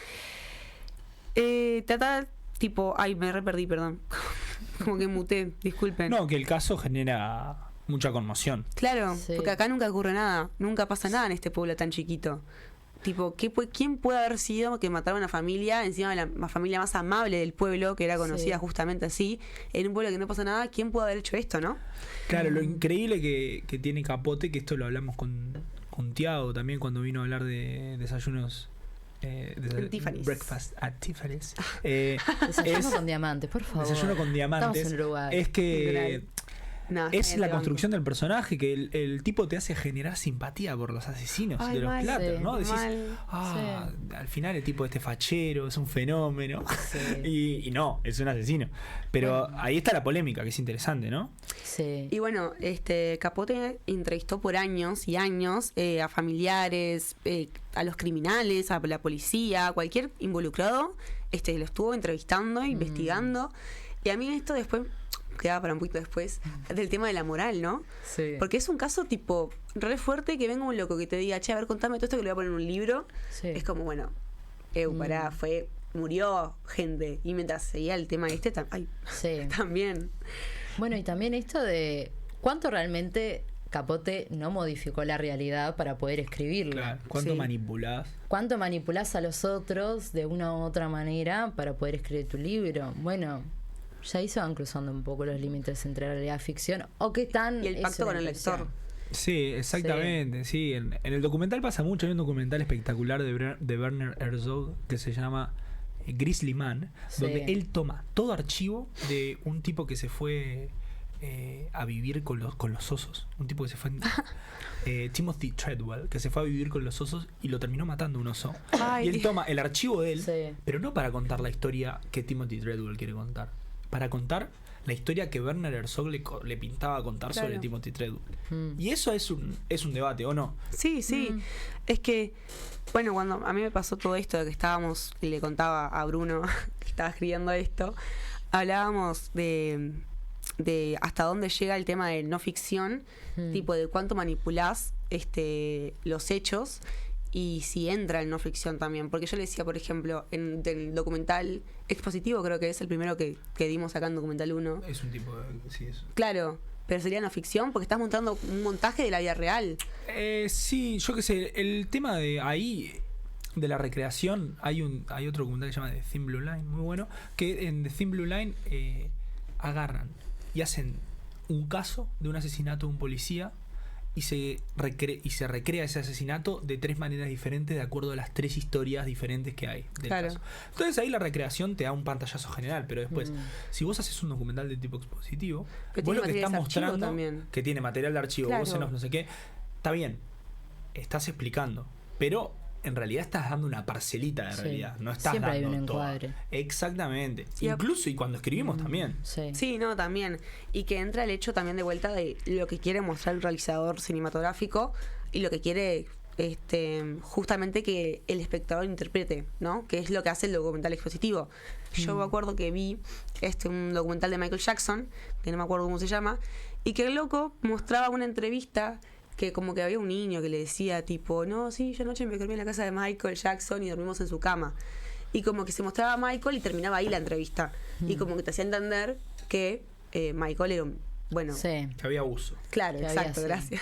trata tipo, ay, me re perdí, perdón. Como que muté, disculpen. No, que el caso genera mucha conmoción. Claro, Sí. porque acá nunca ocurre nada, nunca pasa nada en este pueblo tan chiquito. Tipo, ¿quién puede haber sido que mataron a una familia, encima de la familia más amable del pueblo, que era conocida Sí. justamente así, en un pueblo que no pasa nada? ¿Quién puede haber hecho esto, no? Claro, lo increíble que tiene Capote, que esto lo hablamos con Tiago también cuando vino a hablar de desayunos. En Tiffany's. Breakfast at Tiffany's. Desayuno con diamantes, por favor. Desayuno con diamantes. Estamos en Uruguay. Es que No, es genial, la te construcción del personaje, que el tipo te hace generar simpatía por los asesinos Ay, de los mal, Clutter, sí, ¿no? Decís, mal. al final el tipo fachero es un fenómeno. Sí. y no, es un asesino. Pero ahí está la polémica, que es interesante, ¿no? Sí. Y bueno, Capote entrevistó por años y años a familiares, a los criminales, a la policía, a cualquier involucrado, lo estuvo entrevistando, investigando. Y a mí esto después quedaba para un poquito después del tema de la moral, ¿no? Sí. Porque es un caso tipo re fuerte, que venga un loco que te diga, che, a ver, contame todo esto que lo voy a poner en un libro. Sí. Es como, pará, murió gente. Y mientras seguía el tema Sí. también. Bueno, y también esto de cuánto realmente Capote no modificó la realidad para poder escribirla. Claro. ¿Cuánto Sí. manipulás? ¿Cuánto manipulás a los otros de una u otra manera para poder escribir tu libro? Bueno, ya ahí se van cruzando un poco los límites entre realidad y ficción. ¿O qué tan? Y el pacto con el lector. Sí, exactamente. Sí. En el documental pasa mucho. Hay un documental espectacular de Werner Herzog que se llama Grizzly Man, Sí. donde él toma todo archivo de un tipo que se fue a vivir con los osos. Un tipo que se fue Timothy Treadwell, que se fue a vivir con los osos y lo terminó matando un oso. Ay. Y él toma el archivo de él, Sí. pero no para contar la historia que Timothy Treadwell quiere contar, para contar la historia que Werner Herzog le pintaba contar Claro. sobre Timothy Treadwell. Mm. Y eso es un debate, ¿o no? Sí, sí. Es que, bueno, cuando a mí me pasó todo esto de que estábamos, y le contaba a Bruno que estaba escribiendo esto, hablábamos de hasta dónde llega el tema de no ficción, tipo de cuánto manipulás los hechos y si entra en no ficción también. Porque yo le decía, por ejemplo, en el documental Expositivo, creo que es el primero que dimos acá en Documental 1. Es un tipo de... Sí, eso. Claro, pero sería no ficción porque estás montando un montaje de la vida real. Sí, yo qué sé, el tema de ahí, de la recreación, hay otro documental que se llama The Thin Blue Line, muy bueno, que en The Thin Blue Line agarran y hacen un caso de un asesinato de un policía y se recrea ese asesinato de 3 maneras diferentes de acuerdo a las 3 historias diferentes que hay del Claro. caso. Entonces ahí la recreación te da un pantallazo general, pero después, si vos haces un documental de tipo expositivo, Pero vos tiene lo que estás materiales de archivo mostrando, también. que tiene material de archivo, Claro. voces, no sé qué, está bien, estás explicando, pero en realidad estás dando una parcelita de Sí. realidad, no estás Siempre hay dando un todo. encuadre. Exactamente. Y Incluso y cuando escribimos también. Sí. Sí, no, también. Y que entra el hecho también de vuelta de lo que quiere mostrar el realizador cinematográfico y lo que quiere justamente que el espectador interprete, ¿no? Que es lo que hace el documental expositivo. Yo me acuerdo que vi un documental de Michael Jackson, que no me acuerdo cómo se llama, y que el loco mostraba una entrevista que como que había un niño que le decía tipo, no, sí, yo anoche me dormí en la casa de Michael Jackson y dormimos en su cama. Y como que se mostraba a Michael y terminaba ahí la entrevista. Y como que te hacía entender que Michael era un... Bueno, Sí. Que había abuso. claro, Que había, exacto, sí. gracias.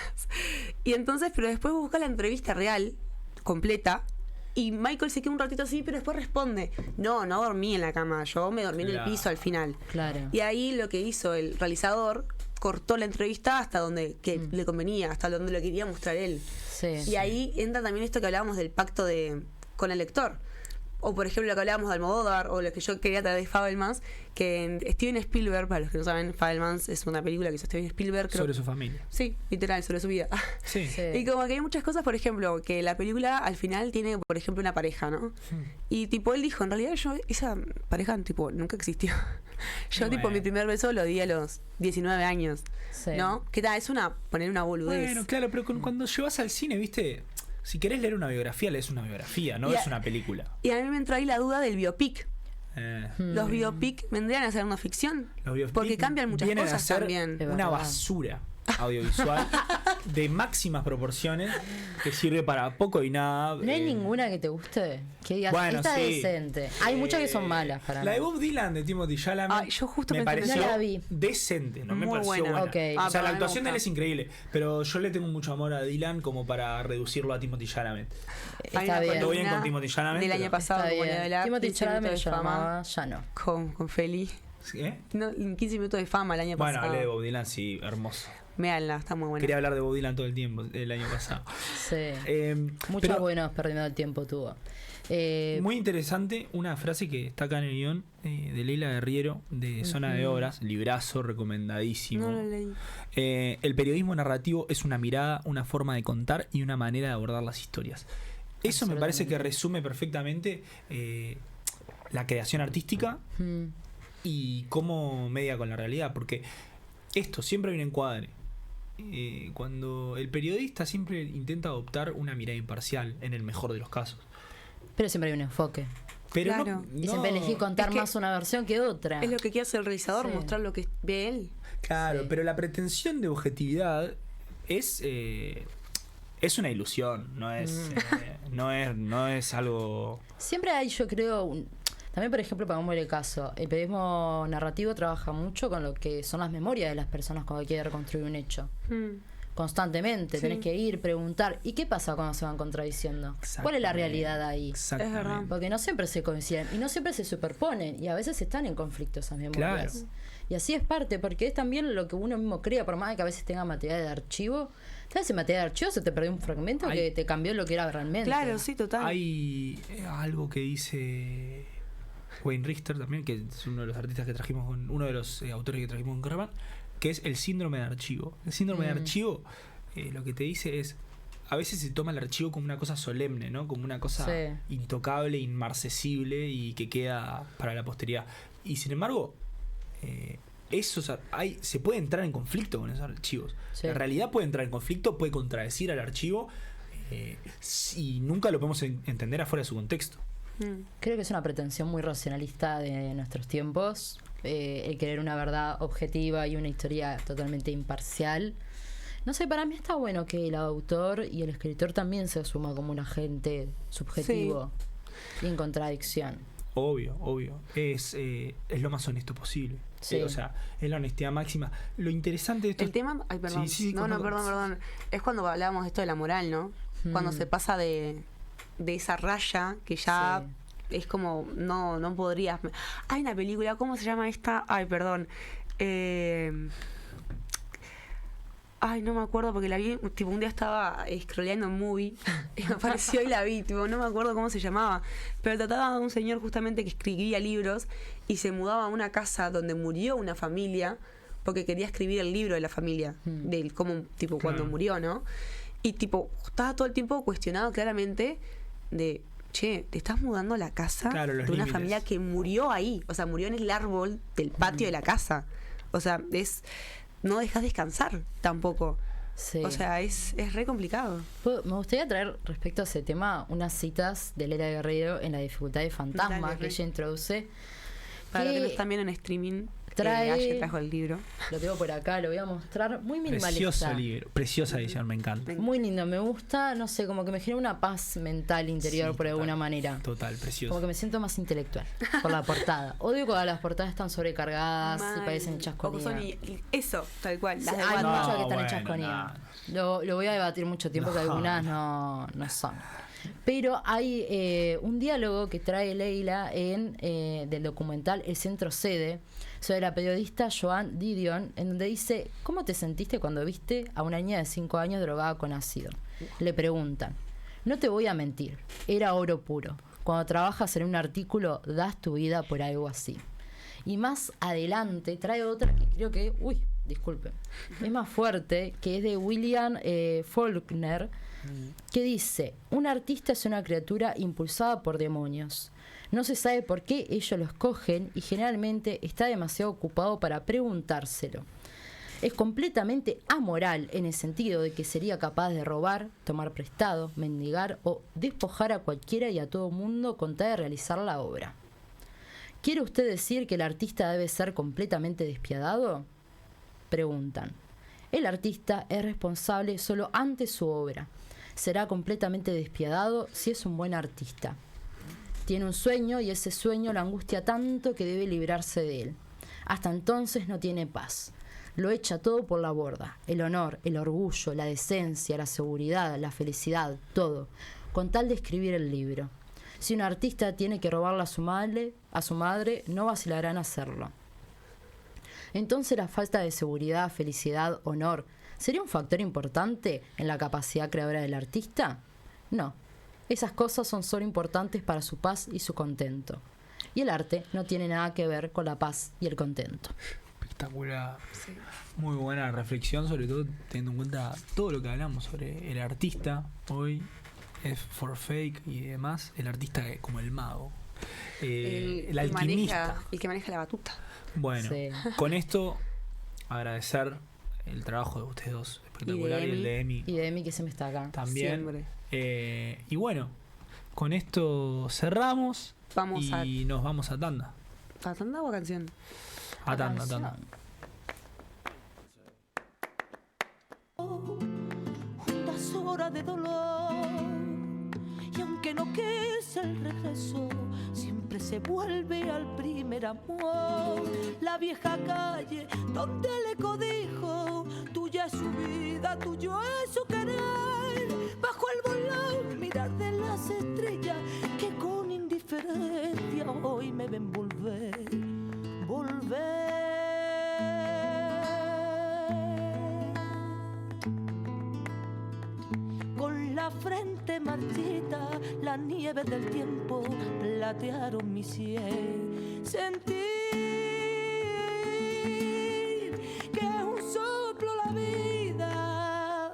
Y entonces, pero después busca la entrevista real, completa, y Michael se queda un ratito así, pero después responde, no dormí en la cama, yo me dormí en el Claro. piso al final. Claro. Y ahí lo que hizo el realizador, cortó la entrevista hasta donde le convenía, hasta donde lo quería mostrar él. Sí. Y ahí entra también esto que hablábamos del pacto con el lector. O por ejemplo lo que hablábamos de Almodóvar, o lo que yo quería traer de Fabelmans, que en Steven Spielberg, para los que no saben, Fabelmans es una película que hizo Steven Spielberg. Sobre su familia. Sí, literal, sobre su vida. Sí. Sí. Y como que hay muchas cosas, por ejemplo, que la película al final tiene, por ejemplo, una pareja, ¿no? Y tipo, él dijo, en realidad esa pareja tipo nunca existió. Yo Y tipo bueno. mi primer beso lo di a los 19 años, Sí. ¿no? ¿Qué tal? Es poner una boludez. Bueno, claro, pero cuando llevas al cine, viste, si querés leer una biografía, lees una biografía, no Y es una película. Y a mí me entró ahí la duda del biopic. Mm. Los biopic vendrían a ser una ficción. Los biopic Porque cambian muchas vienen cosas a ser también. Es una verdad. basura audiovisual de máximas proporciones que sirve para poco y nada. ¿No hay ninguna que te guste? Que digas, Bueno, esta sí. es decente. Hay muchas que son malas para La mí. de Bob Dylan de Timothy Chalamet Ay, yo justo me pensé en pareció esa. No la vi. decente, no me Muy pareció buena. buena. Ok. O sea, pero la a mí me actuación de él gusta. es increíble, pero yo le tengo mucho amor a Dylan como para reducirlo a Timothy Chalamet. Está Hay una bien. Todo bien columna con Timothy Chalamet, del pero- año pasado Está como bien. la de la Timothy 15 minutos Chalamet de fama llamaba, ya no. con Feli. ¿Eh? No, 15 minutos de fama el año Bueno, pasado. hablé de Bob Dylan, sí, hermoso. Véanla, está muy buena. Quería hablar de Bob Dylan todo el tiempo, el año pasado. Sí. Muchos Muchos buenos perdiendo el tiempo tuvo. Muy interesante una frase que está acá en el guión de Leila Guerriero de Zona de Obras, librazo, recomendadísimo. No lo leí. El periodismo narrativo es una mirada, una forma de contar y una manera de abordar las historias. Eso me parece que resume perfectamente la creación artística Mm. y cómo media con la realidad, porque esto siempre hay un encuadre. Cuando el periodista siempre intenta adoptar una mirada imparcial, en el mejor de los casos. Pero siempre hay un enfoque. Pero Claro. Y siempre elegí contar Es que más una versión que otra. Es lo que quiere hacer el realizador, Sí. mostrar lo que ve él. Claro, Sí. pero la pretensión de objetividad es una ilusión, no es algo. Siempre hay, yo creo, también por ejemplo, pongamos el caso, el periodismo narrativo trabaja mucho con lo que son las memorias de las personas cuando quiere reconstruir un hecho. Constantemente, Sí. tenés que ir, preguntar, ¿y qué pasa cuando se van contradiciendo? ¿Cuál es la realidad ahí? Exactamente. Es verdad. Porque no siempre se coinciden y no siempre se superponen y a veces están en conflicto esas memorias. Claro. Y así es parte, porque es también lo que uno mismo crea, por más que a veces tenga material de archivo. ¿Sabes? Ese material de archivo se te perdió un fragmento Hay- que te cambió lo que era realmente. Claro, sí, total. Hay algo que dice Wayne Richter también, que es uno de los artistas que trajimos uno de los autores que trajimos con Caravan, que es el síndrome de archivo. El síndrome de archivo lo que te dice es, a veces se toma el archivo como una cosa solemne, ¿no? Como una cosa Sí. intocable, inmarcesible y que queda para la posteridad. Y sin embargo, se puede entrar en conflicto con esos archivos. Sí. La realidad puede entrar en conflicto, puede contradecir al archivo y nunca lo podemos entender afuera de su contexto. Creo que es una pretensión muy racionalista de nuestros tiempos, el querer una verdad objetiva y una historia totalmente imparcial. No sé, para mí está bueno que el autor y el escritor también se asuma como un agente subjetivo y en contradicción. Obvio. Es lo más honesto posible. Sí. O sea, es la honestidad máxima. Lo interesante de esto. El tema, ay, perdón. Sí, no, perdón. Es cuando hablábamos de esto de la moral, ¿no? Cuando se pasa de esa raya que ya es como, no podrías. Hay una película, ¿cómo se llama esta? Ay, perdón. Ay, no me acuerdo porque la vi, tipo, un día estaba scrolleando en Movie y me apareció y la vi, tipo, no me acuerdo cómo se llamaba, pero trataba de un señor justamente que escribía libros y se mudaba a una casa donde murió una familia porque quería escribir el libro de la familia, del cómo, tipo, cuando murió, ¿no? Y, tipo, estaba todo el tiempo cuestionado claramente de, che, te estás mudando a la casa Claro, los de una límites. familia que murió ahí, o sea, murió en el árbol del patio de la casa. O sea, no dejas descansar tampoco. Sí. O sea, es re complicado. Me gustaría traer respecto a ese tema unas citas de Leila Guerrero en La dificultad de fantasma Dale, que re. ella introduce. Para los que que no están viendo en streaming, trae- ayer trajo el libro. Lo tengo por acá, lo voy a mostrar. Muy Precioso minimalista. libro, preciosa edición, me encanta. Muy lindo, me gusta, no sé, como que me genera una paz mental interior Sí, por alguna total. manera. Total, Como precioso. que me siento más intelectual por la portada. Odio cuando las portadas están sobrecargadas y Mal. parecen hechas con O son IA. eso, tal cual. Las de Hay Batman. muchas que están bueno, hechas con no. IA. Lo voy a debatir mucho tiempo, que algunas no son. Pero hay un diálogo que trae Leila del documental El Centro Sede sobre la periodista Joan Didion, en donde dice: ¿cómo te sentiste cuando viste a una niña de 5 años drogada con ácido? Le preguntan. No te voy a mentir, era oro puro. Cuando trabajas en un artículo, das tu vida por algo así. Y más adelante trae otra que creo que, disculpen, es más fuerte, que es de William Faulkner, que dice: un artista es una criatura impulsada por demonios. No se sabe por qué ellos lo escogen y generalmente está demasiado ocupado para preguntárselo. Es completamente amoral en el sentido de que sería capaz de robar, tomar prestado, mendigar o despojar a cualquiera y a todo mundo con tal de realizar la obra. ¿Quiere usted decir que el artista debe ser completamente despiadado? Preguntan. El artista es responsable solo ante su obra. Será completamente despiadado si es un buen artista. Tiene un sueño y ese sueño lo angustia tanto que debe librarse de él. Hasta entonces no tiene paz. Lo echa todo por la borda. El honor, el orgullo, la decencia, la seguridad, la felicidad, todo, con tal de escribir el libro. Si un artista tiene que robarle a su madre, no vacilará en hacerlo. Entonces la falta de seguridad, felicidad, honor, ¿sería un factor importante en la capacidad creadora del artista? No. Esas cosas son solo importantes para su paz y su contento. Y el arte no tiene nada que ver con la paz y el contento. Espectacular. Sí. Muy buena reflexión, sobre todo teniendo en cuenta todo lo que hablamos sobre el artista hoy. Es for fake y demás. El artista como el mago. El alquimista. El que maneja la batuta. Bueno, sí. Con esto agradecer el trabajo de ustedes dos. Espectacular. Y el de Emi. Y de Emi, que se me está acá. También. Y bueno, con esto cerramos. Nos vamos a tanda. ¿A tanda o a canción? A tanda. Juntas horas de dolor, y aunque no quise el regreso, siempre se vuelve al primer amor. La vieja calle donde le codijo, tuya es su vida, tuyo es su querer. Bajo el volón, mirar de las estrellas que con indiferencia hoy me ven volver. Con la frente marchita, la nieve del tiempo platearon mi sien. Sentir que es un soplo la vida,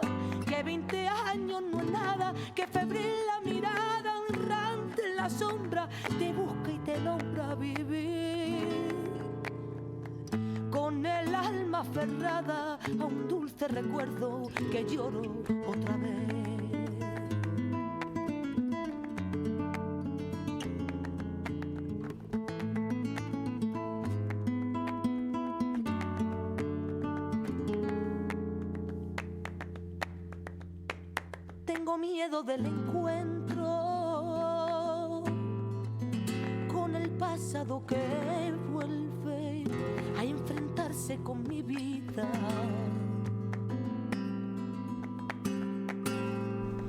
que 20 años no es nada, que febril la mirada errante en la sombra te busca y te logra vivir. Con el alma aferrada a un dulce recuerdo que lloro otra vez. Tengo miedo del encuentro con el pasado que vuelve a enfrentarse con mi vida.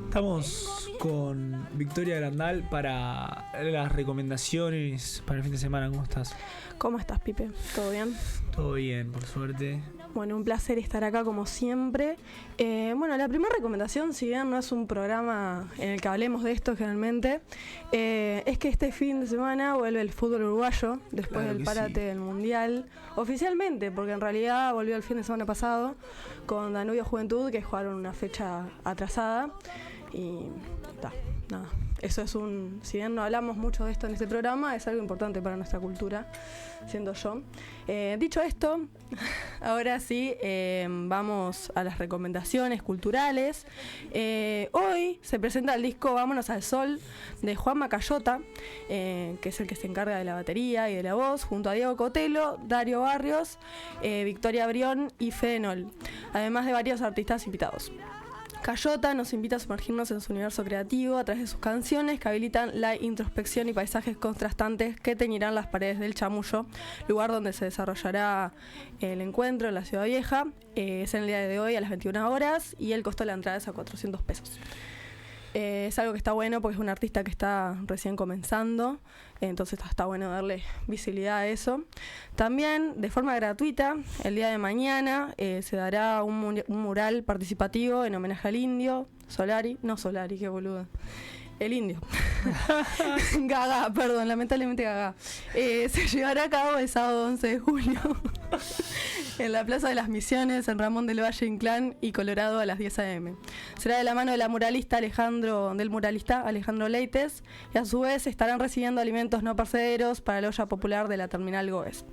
Estamos con Victoria Grandal para las recomendaciones para el fin de semana. ¿Cómo estás? ¿Cómo estás, Pipe? ¿Todo bien? Todo bien, por suerte. Bueno, un placer estar acá como siempre. Bueno, la primera recomendación, si bien no es un programa en el que hablemos de esto generalmente, es que este fin de semana vuelve el fútbol uruguayo después del parate del Mundial, oficialmente, porque en realidad volvió el fin de semana pasado con Danubio Juventud, que jugaron una fecha atrasada. Y nada. Eso es si bien no hablamos mucho de esto en este programa, es algo importante para nuestra cultura, siendo yo. Dicho esto, ahora sí, vamos a las recomendaciones culturales. Hoy se presenta el disco Vámonos al Sol de Juan Macayota, que es el que se encarga de la batería y de la voz, junto a Diego Cotelo, Dario Barrios, Victoria Brión y Fede Nol, además de varios artistas invitados. Cayota nos invita a sumergirnos en su universo creativo a través de sus canciones que habilitan la introspección y paisajes contrastantes que teñirán las paredes del Chamullo, lugar donde se desarrollará el encuentro en la Ciudad Vieja. Es en el día de hoy a las 21 horas y el costo de la entrada es a 400 pesos. Es algo que está bueno porque es un artista que está recién comenzando, entonces está bueno darle visibilidad a eso. También, de forma gratuita, el día de mañana se dará un mural participativo en homenaje al indio, qué boludo. el indio. Gaga, perdón, lamentablemente Gaga. Se llevará a cabo el sábado 11 de julio en la Plaza de las Misiones, en Ramón del Valle Inclán y Colorado a las 10 a.m. Será de la mano de la muralista Alejandro Leites, y a su vez estarán recibiendo alimentos no perecederos para la olla popular de la Terminal Goes.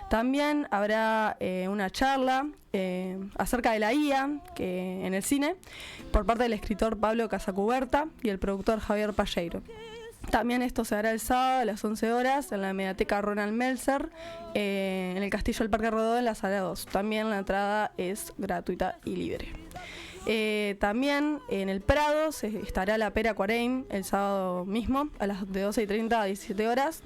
También habrá una charla acerca de la IA que en el cine por parte del escritor Pablo Casacuberta y el productor Javier Palleiro. También esto se hará el sábado a las 11 horas en la Mediateca Ronald Melzer, en el Castillo del Parque Rodó, en la Sala 2. También la entrada es gratuita y libre. También en el Prado estará la Pera Cuareim el sábado mismo a las de 12:30 a 17 horas.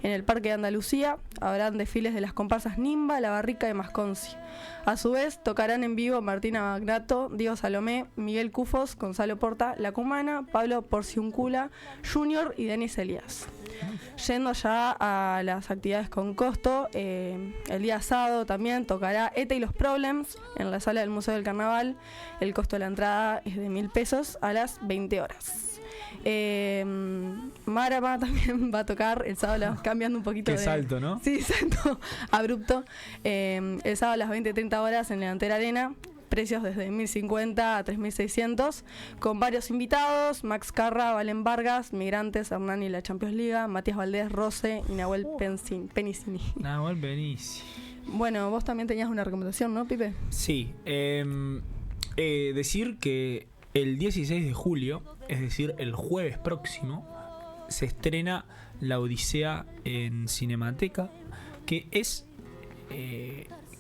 En el Parque de Andalucía habrán desfiles de las comparsas Nimba, La Barrica y Masconci. A su vez tocarán en vivo Martina Magnato, Diego Salomé, Miguel Cufos, Gonzalo Porta, La Cumana, Pablo Porciuncula Jr. y Denis Elías. Yendo ya a las actividades con costo, el día sábado también tocará ETA y los Problems en la sala del Museo del Carnaval. El costo de la entrada es de 1.000 pesos a las 20 horas. Marama también va a tocar el sábado, cambiando un poquito Qué salto, ¿no? Sí, salto abrupto. El sábado a las 20:30 horas en la Antera Arena. Precios desde 1.050 a 3.600, con varios invitados: Max Carra, Valen Vargas, Migrantes, Hernán y la Champions League, Matías Valdés, Rose y Nahuel Penicini. Nahuel Penicini. Bueno, vos también tenías una recomendación, ¿no, Pipe? Sí. Decir que el 16 de julio, es decir, el jueves próximo, se estrena La Odisea en Cinemateca, que es...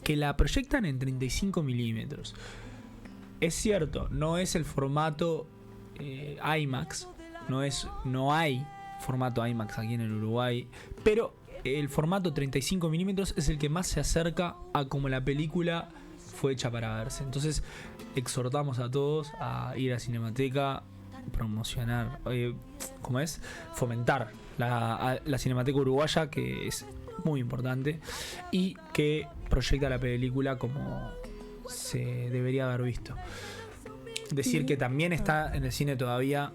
que la proyectan en 35 milímetros. Es cierto, no es el formato IMAX, no hay formato IMAX aquí en el Uruguay, pero el formato 35 milímetros es el que más se acerca a como la película fue hecha para verse. Entonces exhortamos a todos a ir a Cinemateca, promocionar, fomentar la Cinemateca Uruguaya, que es muy importante y que proyecta la película como se debería haber visto. Decir que también está en el cine todavía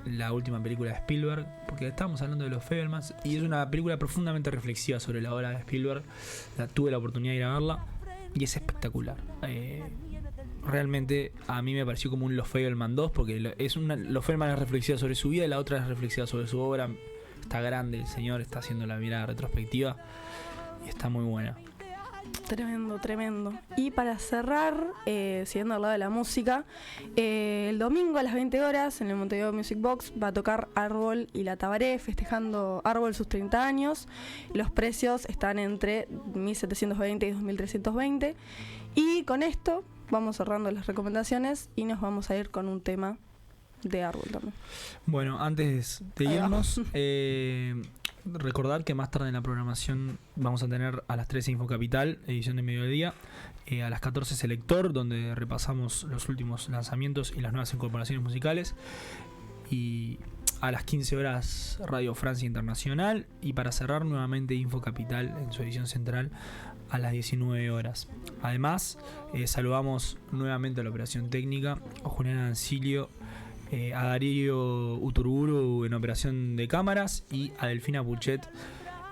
la última película de Spielberg, porque estábamos hablando de los Fabelmans y es una película profundamente reflexiva sobre la obra de Spielberg. Tuve la oportunidad de ir a verla y es espectacular. Realmente a mí me pareció como un Los Fabelmans 2, porque Los Fabelmans es reflexiva sobre su vida y la otra es reflexiva sobre su obra. Está grande el señor, está haciendo la mirada retrospectiva y está muy buena. Tremendo. Y para cerrar, siguiendo al lado de la música, el domingo a las 20 horas en el Montevideo Music Box va a tocar Árbol y La Tabaré, festejando Árbol sus 30 años. Los precios están entre 1.720 y 2.320. Y con esto vamos cerrando las recomendaciones y nos vamos a ir con un tema de Árbol también. Bueno, antes de irnos, recordar que más tarde en la programación vamos a tener a las 13 Info Capital, edición de mediodía, a las 14 Selector, donde repasamos los últimos lanzamientos y las nuevas incorporaciones musicales, y a las 15 horas Radio Francia Internacional, y para cerrar nuevamente Info Capital en su edición central a las 19 horas. Además, saludamos nuevamente a la operación técnica, a Julián Ancilio, a Darío Uturburu en operación de cámaras y a Delfina Puchet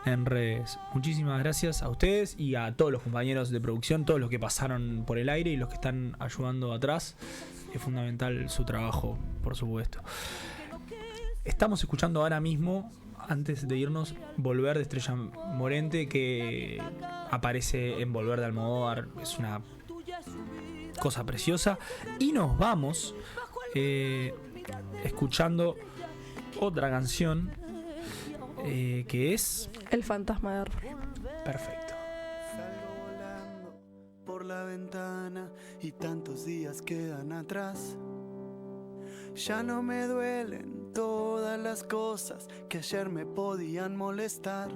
en redes. Muchísimas gracias a ustedes y a todos los compañeros de producción, todos los que pasaron por el aire y los que están ayudando atrás. Es fundamental su trabajo, por supuesto. Estamos escuchando ahora mismo, antes de irnos, Volver de Estrella Morente, que aparece en Volver de Almodóvar. Es una cosa preciosa. Y nos vamos escuchando otra canción que es El fantasma de Árbol. Perfecto. Salgo volando por la ventana y tantos días quedan atrás. Ya no me duelen todas las cosas que ayer me podían molestar.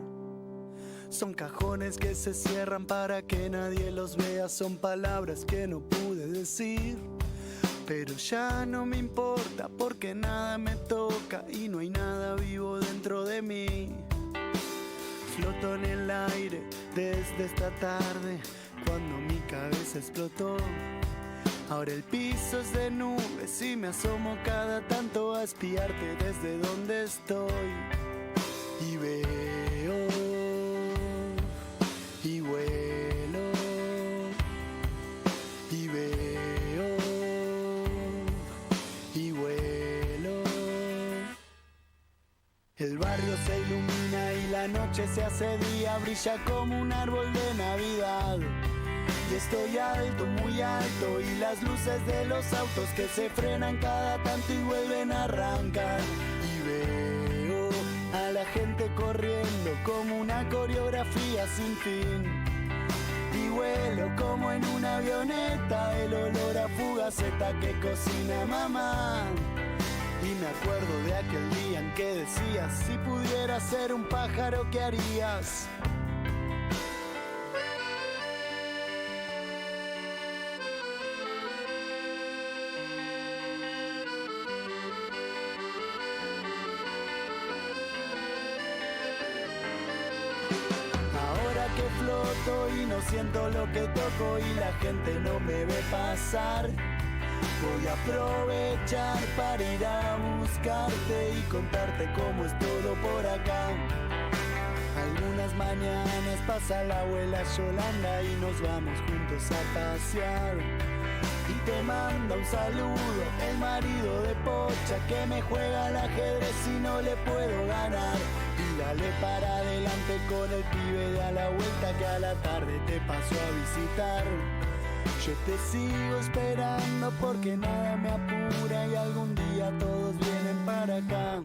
Son cajones que se cierran para que nadie los vea. Son palabras que no pude decir. Pero ya no me importa porque nada me toca y no hay nada vivo dentro de mí. Floto en el aire desde esta tarde cuando mi cabeza explotó. Ahora el piso es de nubes y me asomo cada tanto a espiarte desde donde estoy. Y veo y vuelo y veo y vuelo. El barrio se ilumina y la noche se hace día, brilla como un árbol de Navidad. Y estoy alto, muy alto, y las luces de los autos que se frenan cada tanto y vuelven a arrancar. Y veo a la gente corriendo como una coreografía sin fin. Y vuelo como en una avioneta, el olor a fugaceta que cocina mamá. Y me acuerdo de aquel día en que decías, si pudieras ser un pájaro, ¿qué harías? Ahora que floto y no siento lo que toco y la gente no me ve pasar, voy a aprovechar para ir a buscarte y contarte cómo es todo por acá. Algunas mañanas pasa la abuela Yolanda y nos vamos juntos a pasear. Y te manda un saludo el marido de Pocha que me juega al ajedrez y no le puedo ganar. Y dale para adelante con el pibe de a la vuelta que a la tarde te pasó a visitar. Yo te sigo esperando porque nada me apura y algún día todos vienen para acá.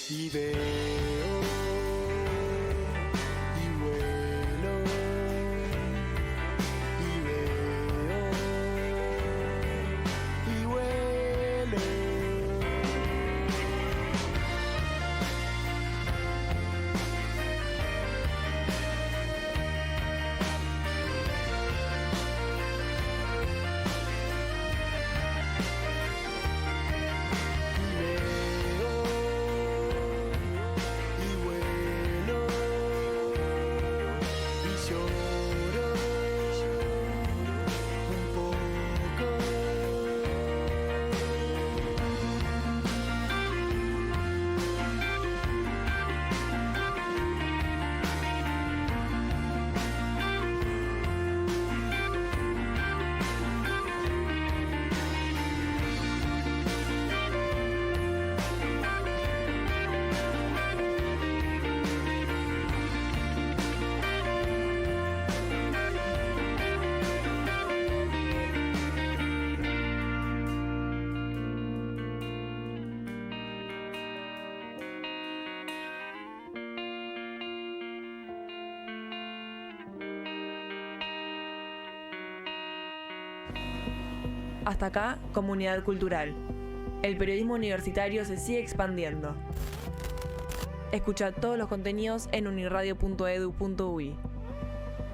Y veo y vuelo y veo y vuelo. Hasta acá, Comunidad Cultural. El periodismo universitario se sigue expandiendo. Escucha todos los contenidos en uniradio.edu.uy,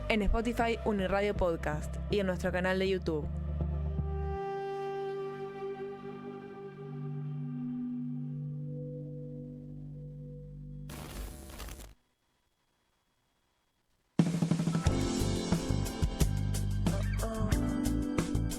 en Spotify Uniradio Podcast y en nuestro canal de YouTube.